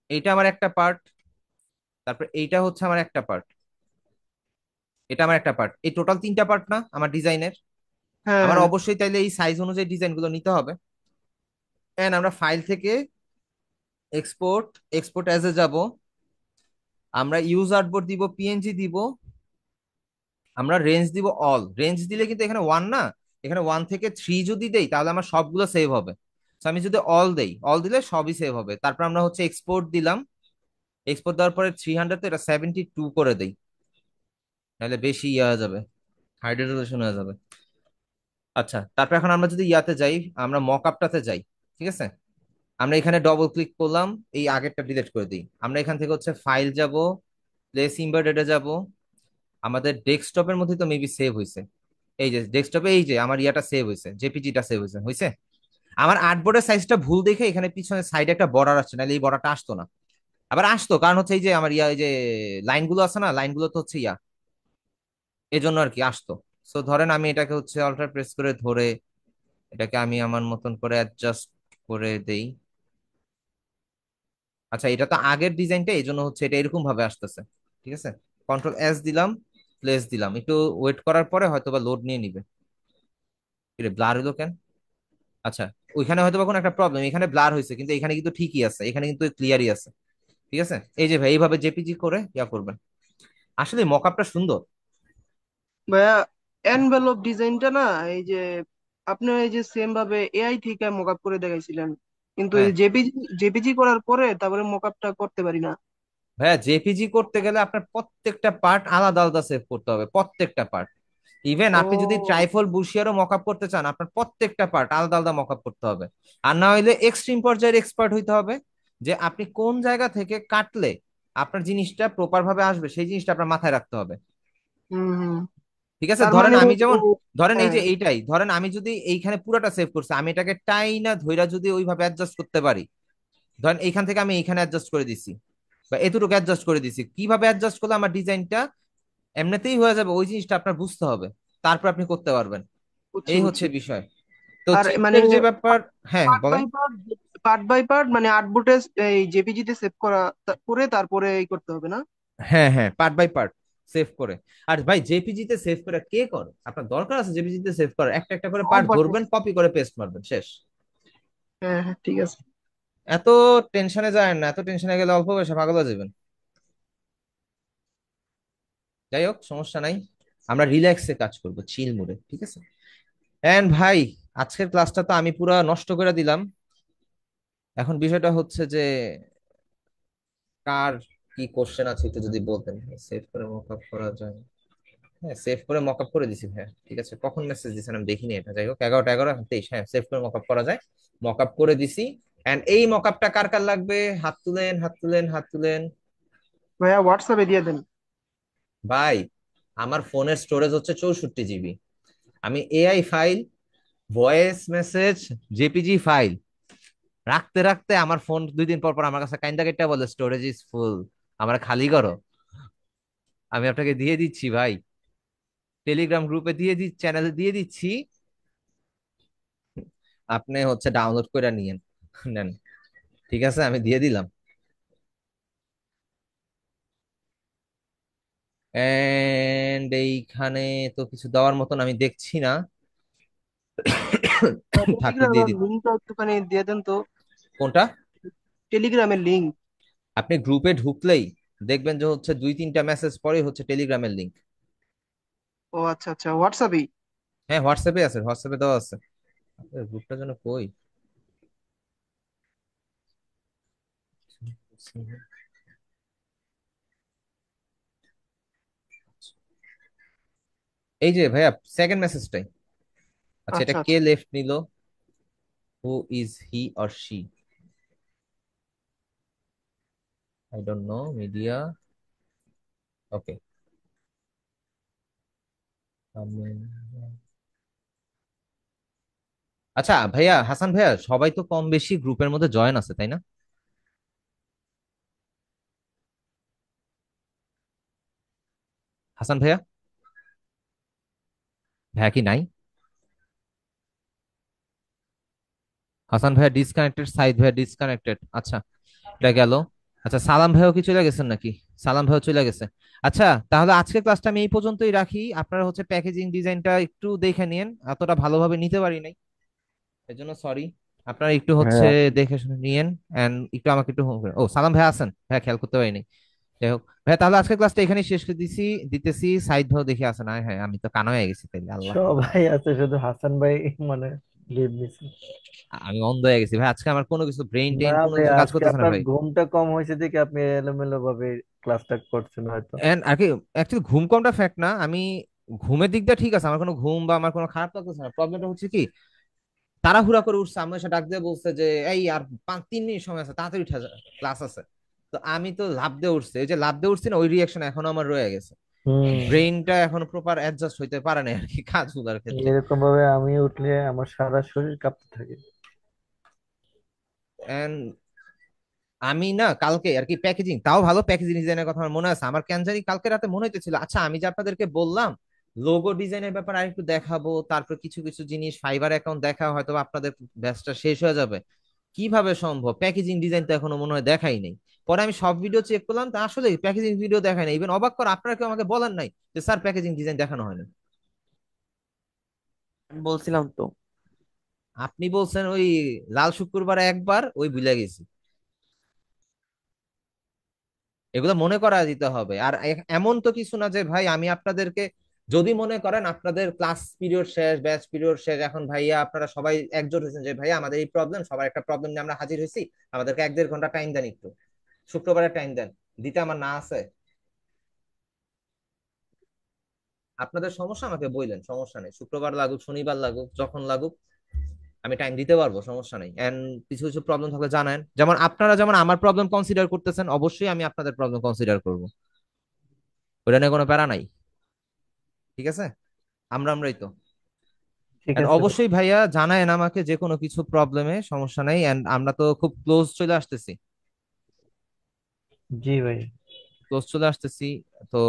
S2: এইটা আমার একটা পার্ট, তারপর এইটা হচ্ছে আমার একটা পার্ট, এটা আমার একটা পার্ট, এই টোটাল তিনটা পার্ট না আমার ডিজাইনের?
S5: হ্যাঁ
S2: আমার
S5: হ্যাঁ।
S2: অবশ্যই তাইলে এই সাইজ অনুযায়ী ডিজাইন গুলো নিতে হবে। এন্ড আমরা ফাইল থেকে এক্সপোর্ট, এক্সপোর্ট অ্যাজ এ যাব, আমরা ইউজ আর্টবোর্ড দিব, পিএনজি দিব, আমরা রেঞ্জ দিব অল। রেঞ্জ দিলে কিন্তু এখানে ওয়ান না, এখানে ওয়ান থেকে থ্রি যদি দেই তাহলে আমার সবগুলো সেভ হবে। তো আমি যদি অল দেই, অল দিলে সবই সেভ হবে। তারপর আমরা হচ্ছে এক্সপোর্ট দিলাম, এক্সপোর্ট দেওয়ার পরে 300 তো এটা 72 করে দেই, নাহলে বেশি ইয়ে হয়ে যাবে, হাই রেজলিউশন হয়ে যাবে। আচ্ছা, তারপর এখন আমরা যদি ইয়াতে যাই, আমরা মকআপটাতে যাই, ঠিক আছে? আমরা এখানে ডবল ক্লিক করলাম, এই আগেরটা ডিলিট করে দিই। আমরা এখান থেকে হচ্ছে ফাইল যাব, প্লেস ইমবেডেডে যাব, আমাদের ডেস্কটপের মধ্যে তো মেবি সেভ হয়েছে। এই যে ডেস্কটপে এই যে আমার ইয়াটা সেভ হয়েছে, জেপিজিটা সেভ হয়েছে, হয়েছে। আমার আর্টবোর্ডের সাইজটা ভুল দেখে এখানে পিছনে সাইডে একটা বর্ডার আসছে, নাহলে এই বর্ডারটা আসতো না। আবার আসতো, কারণ হচ্ছে এই যে আমার ইয়া, এই যে লাইনগুলো আছে না, লাইনগুলো তো হচ্ছে ইয়া, এজন্য আর কি আসতো। সো ধরেন আমি এটাকে হচ্ছে অল্টার প্রেস করে ধরে এটাকে আমি আমার মতন করে অ্যাডজাস্ট করে দেই। আচ্ছা, এটা তো আগের ডিজাইনটা, এই জন্য হচ্ছে এটা এরকম ভাবে আসতেছে, ঠিক আছে? কন্ট্রোল এস দিলাম, প্লেস দিলাম, একটু ওয়েট করার পরে হয়তো বা লোড নিয়ে নিবে। এটা ব্লার হলো কেন? আচ্ছা, ওইখানে হয়তো বা কোনো একটা প্রবলেম, এখানে ব্লার হয়েছে কিন্তু এখানে কিন্তু ঠিকই আছে, এখানে কিন্তু ক্লিয়ারই আছে, ঠিক আছে? এই যে ভাই এইভাবে জেপিজি করে ইয়া করবেন। আসলে মকআপটা সুন্দর।
S5: ভাইয়া এনভেলপ ডিজাইনটা না, এই যে আপনি এই যে সেম ভাবে এআই থেকে মকআপ করে দেখাইছিলেন, কিন্তু এই
S2: হ্যাঁ
S5: জেপিজি, জেপিজি করার পরে তারপরে মকআপটা করতে পারি না।
S2: ভাইয়া, জেপিজি করতে গেলে আপনার প্রত্যেকটা পার্ট আলাদা আলাদা সেভ করতে হবে, প্রত্যেকটা পার্ট। ইভেন আপনি যদি
S5: ও।
S2: ট্রাইফল বুশিয়ারও মকআপ করতে চান, আপনার প্রত্যেকটা পার্ট আলাদা আলাদা মকআপ করতে হবে। আর না হইলে এক্সট্রিম পর্যায়ের এক্সপার্ট হইতে হবে, যে আপনি কোন জায়গা থেকে কাটলে আপনার জিনিসটা প্রপার ভাবে আসবে সেই জিনিসটা আপনার মাথায় রাখতে হবে।
S5: হুম হুম।
S2: ঠিক আছে,
S5: তার
S2: ধরেন
S5: মানে
S2: আমি যেমন, ধরেন এই
S5: হ্যাঁ।
S2: যে এইটাই, ধরেন আমি যদি এইখানে পুরোটা সেভ করছি, আমি এটাকে টাইনা ধইরা যদি ওইভাবে অ্যাডজাস্ট করতে পারি, ধরেন এইখান থেকে আমি এইখানে অ্যাডজাস্ট করে দিছি বা এতটুকু অ্যাডজাস্ট করে দিছি, কিভাবে অ্যাডজাস্ট করলে আমার ডিজাইনটা এমনিতেই হয়ে যাবে, ওই জিনিসটা আপনার বুঝতে হবে, তারপর আপনি করতে পারবেন।
S5: বুঝছি
S2: এই হচ্ছে
S5: বুঝছি।
S2: বিষয়। তো
S5: আর মানে
S2: চিপের যে ব্যাপার, হ্যাঁ
S5: পার্ট
S2: বলেন।
S5: By part, part by part মানে আর্টবোর্ডে এই জেপিজি তে সেভ করা করে তারপরে এই করতে হবে না?
S2: হ্যাঁ হ্যাঁ, পার্ট বাই পার্ট সেভ করে। আর ভাই জেপিজি তে সেভ করে কে করে? আপনার দরকার আছে জেপিজি তে সেভ করার? একটা একটা করে পার্ট
S5: অভ্যাস
S2: ধরবেন,
S5: আছে।
S2: কপি করে পেস্ট মারবেন, শেষ।
S5: হ্যাঁ হ্যাঁ ঠিক আছে।
S2: এত টেনশনে যায় না, এত টেনশনে গেলে অল্প বয়সে পাগল হয়ে যাবেন। যাই হোক, সমস্যা নাই, আমরা রিল্যাক্সে কাজ করব, চিল মুডে, ঠিক আছে? এন্ড ভাই, আজকের ক্লাসটা তো আমি পুরো নষ্ট করে দিলাম। এখন বিষয়টা হচ্ছে যে কার কি কোশ্চেন আছে একটু যদি বলতেন। সেভ করে মকআপ করা যায়? হ্যাঁ, সেভ করে মকআপ করে দিছি, হ্যাঁ ঠিক আছে। কখন মেসেজ দিছেন আমি দেখিনি, এটা যাই হোক, 11টা 11 এখন 23, হ্যাঁ সেভ করে মকআপ করা যায়, মকআপ করে দিছি। এন্ড এই মকআপটা কার কার লাগবে? হাত তুলেন, হাত তুলেন, হাত তুলেন।
S5: ভাইয়া হোয়াটসঅ্যাপে দিয়ে দেন।
S2: ভাই, আমার ফোনের স্টোরেজ হচ্ছে 64 জিবি। আমি AI file, voice message, JPG file রাখতে রাখতে আমার ফোন 2 দিন পর পর আমার কাছে কাইন্দা কেটে বলে স্টোরেজ ইজ ফুল, আমার খালি করো। আমি আপনাকে দিয়ে দিচ্ছি ভাই, টেলিগ্রাম গ্রুপে দিয়ে দিচ্ছি, চ্যানেলে দিয়ে দিচ্ছি, আপনি হচ্ছে ডাউনলোড করে নিয়েন, নেন। ঠিক আছে, আমি দিয়ে দিলাম। এন্ড এইখানে তো কিছু দেওয়ার মতন আমি দেখছি না। থাকলে দিয়ে
S5: টেলিগ্রামের
S2: দিন।
S5: লিঙ্কটা একটুখানি দিয়ে দেন তো।
S2: কোনটা?
S5: টেলিগ্রামের লিঙ্ক।
S2: আপনি গ্রুপে ঢুকলেই দেখবেন যে হচ্ছে 2-3টা মেসেজ পরে হচ্ছে টেলিগ্রামের লিংক।
S5: ও আচ্ছা আচ্ছা, হোয়াটসঅ্যাপেই।
S2: হ্যাঁ, হোয়াটসঅ্যাপে আছে, হোয়াটসঅ্যাপে দেওয়া আছে। গ্রুপটা যেন কই। এই যে ভাইয়া, সেকেন্ড মেসেজটাই। আচ্ছা, এটা
S5: আচ্ছা
S2: কে
S5: আচ্ছা।
S2: লেফট নিল? Who is he or she? I don't know, media. Okay. আচ্ছা ভাইয়া, হাসান ভাইয়া, সবাই তো কম বেশি গ্রুপের মধ্যে জয়েন আছে, তাই না? হাসান ভাইয়া, ভাইয়া কি নাই? হাসান ভাইয়া ডিসকানেক্টেড, সাইদ ভাইয়া ডিসকানেক্টেড। আচ্ছা, এটা গেল। আচ্ছা, সালাম ভাইও কি চলে গেছেন নাকি? সালাম ভাইও চলে গেছে। আচ্ছা, তাহলে আজকের ক্লাসটা আমি এই পর্যন্তই রাখি। আপনারা হচ্ছে প্যাকেজিং ডিজাইনটা একটু দেখে নিন, এতটা ভালোভাবে নিতে পারি নাই, এর জন্য সরি। আপনারা একটু হচ্ছে
S4: হ্যাঁ,
S2: দেখে শুনে নিয়েন, এন্ড একটু আমাকে একটু ও সালাম ভাইয়া আছেন, ভাইয়া খেয়াল করতে পারিনি। যাই হোক ভাইয়া, তাহলে আজকের ক্লাসটা এখানেই শেষ করে দিতেছি। সাইদ ভাইও দেখে আসেন। হ্যাঁ, আমি তো কানা হয়ে গেছি তাইলে, আল্লাহ।
S3: সবাই আছে, শুধু হাসান ভাই মানে লিভ নিছে।
S2: আমি অন্ধ হয়ে গেছি ভাই, আজকে আমার কোনো কিছু ব্রেন
S3: না
S2: টেইন কোনো
S3: ভাই,
S2: কিছু কাজ
S3: আজকে
S2: করতেছে না
S3: আপনার
S2: ভাই।
S3: ঘুমটা কম হয়েছে দেখে আপনি এলোমেলো ভাবে ক্লাসটা করছেন হয়তো।
S2: এন্ড আর কি, অ্যাকচুয়ালি ঘুম কমটা ফ্যাক্ট না। আমি ঘুমের দিকটা ঠিক আছে, আমার কোনো ঘুম বা আমার কোনো খারাপ লাগতেছে না। প্রবলেমটা হচ্ছে কি, তাড়াহুড়া করে উঠছে, আমি এসে ডাক দিয়ে বলছে যে এই আর 3 মিনিট সময় আছে, তাড়াতাড়ি উঠে যা, ক্লাস আছে। তো আমি তো লাফ দিয়ে উঠছি, ওই যে লাফ দিয়ে উঠছি না, ওই রিয়াকশন এখনো আমার রয়ে গেছে।
S3: হুম।
S2: ব্রেইনটা এখনো প্রপার অ্যাডজাস্ট হইতে পারে না আর কি কাজগুলোর ক্ষেত্রে।
S3: এরকম ভাবে আমি উঠলে আমার সারা শরীর কাঁপতে থাকে।
S2: এন্ড আমি না কালকে আর কি প্যাকেজিং, তাও ভালো প্যাকেজিং ডিজাইনের কথা আমার মনে আছে। আমার কেন জানি কালকে রাতে মনে হইতেছিল, আচ্ছা আমি যে আপনাদেরকে বললাম লোগো ডিজাইনের ব্যাপারে আরেকটু দেখাবো, তারপর কিছু কিছু জিনিস ফাইবার অ্যাকাউন্ট দেখা, হয়তো বা আপনাদের ব্যাচটা শেষ হয়ে যাবে। কিভাবে সম্ভব? প্যাকেজিং ডিজাইন তো এখনো মনে হয় দেখাই নাই। পরে আমি সব ভিডিও চেক করলাম, তা আসলে প্যাকেজিং ভিডিও দেখাই নাই। ইভেন অবাক কর, আপনারা কেউ আমাকে বলেন নাই যে স্যার প্যাকেজিং ডিজাইন দেখানো হয়নি।
S1: আমি বলছিলাম তো।
S2: আপনি বলছেন ওই লাল শুক্রবার একবার, ওই ভুলে গেছি। এগুলো মনে করা দিতে হবে। আর এমন তো কিছু না যে ভাই আমি আপনাদেরকে, যদি মনে করেন আপনাদের ক্লাস পিরিয়ড শেষ, ব্যাচ পিরিয়ড শেষ, এখন ভাইয়া আপনারা সবাই একজোট হয়েছেন যে ভাইয়া আমাদের এই প্রবলেম, সবার একটা প্রবলেম নিয়ে আমরা হাজির হয়েছি, আমাদেরকে 1-1.5 ঘন্টা টাইম দেন, একটু শুক্রবারে টাইম দেন, দিতে আমার না আছে। আপনাদের সমস্যা আমাকে বললেন, সমস্যা নেই, শুক্রবার লাগুক শনিবার লাগুক যখন লাগুক আমি টাইম দিতে পারবো, সমস্যা নেই। এন্ড কিছু কিছু প্রবলেম থাকলে জানেন, যেমন আপনারা যেমন আমার প্রবলেম কনসিডার করতেছেন, অবশ্যই আমি আপনাদের প্রবলেম কনসিডার করবো। ওটা নিয়ে কোনো প্যারা নাই। ঠিক আছে, আমরাই তো।
S3: ঠিক
S2: এন্ড
S3: আছে ভাই।
S2: অবশ্যই ভাইয়া জানায়েন আমাকে যে কোনো কিছু প্রবলেমে, সমস্যা নাই। এন্ড আমরা তো খুব ক্লোজ চলে আসতেছি,
S3: জি ভাই।
S2: ক্লোজ চলে আসতেছি। তো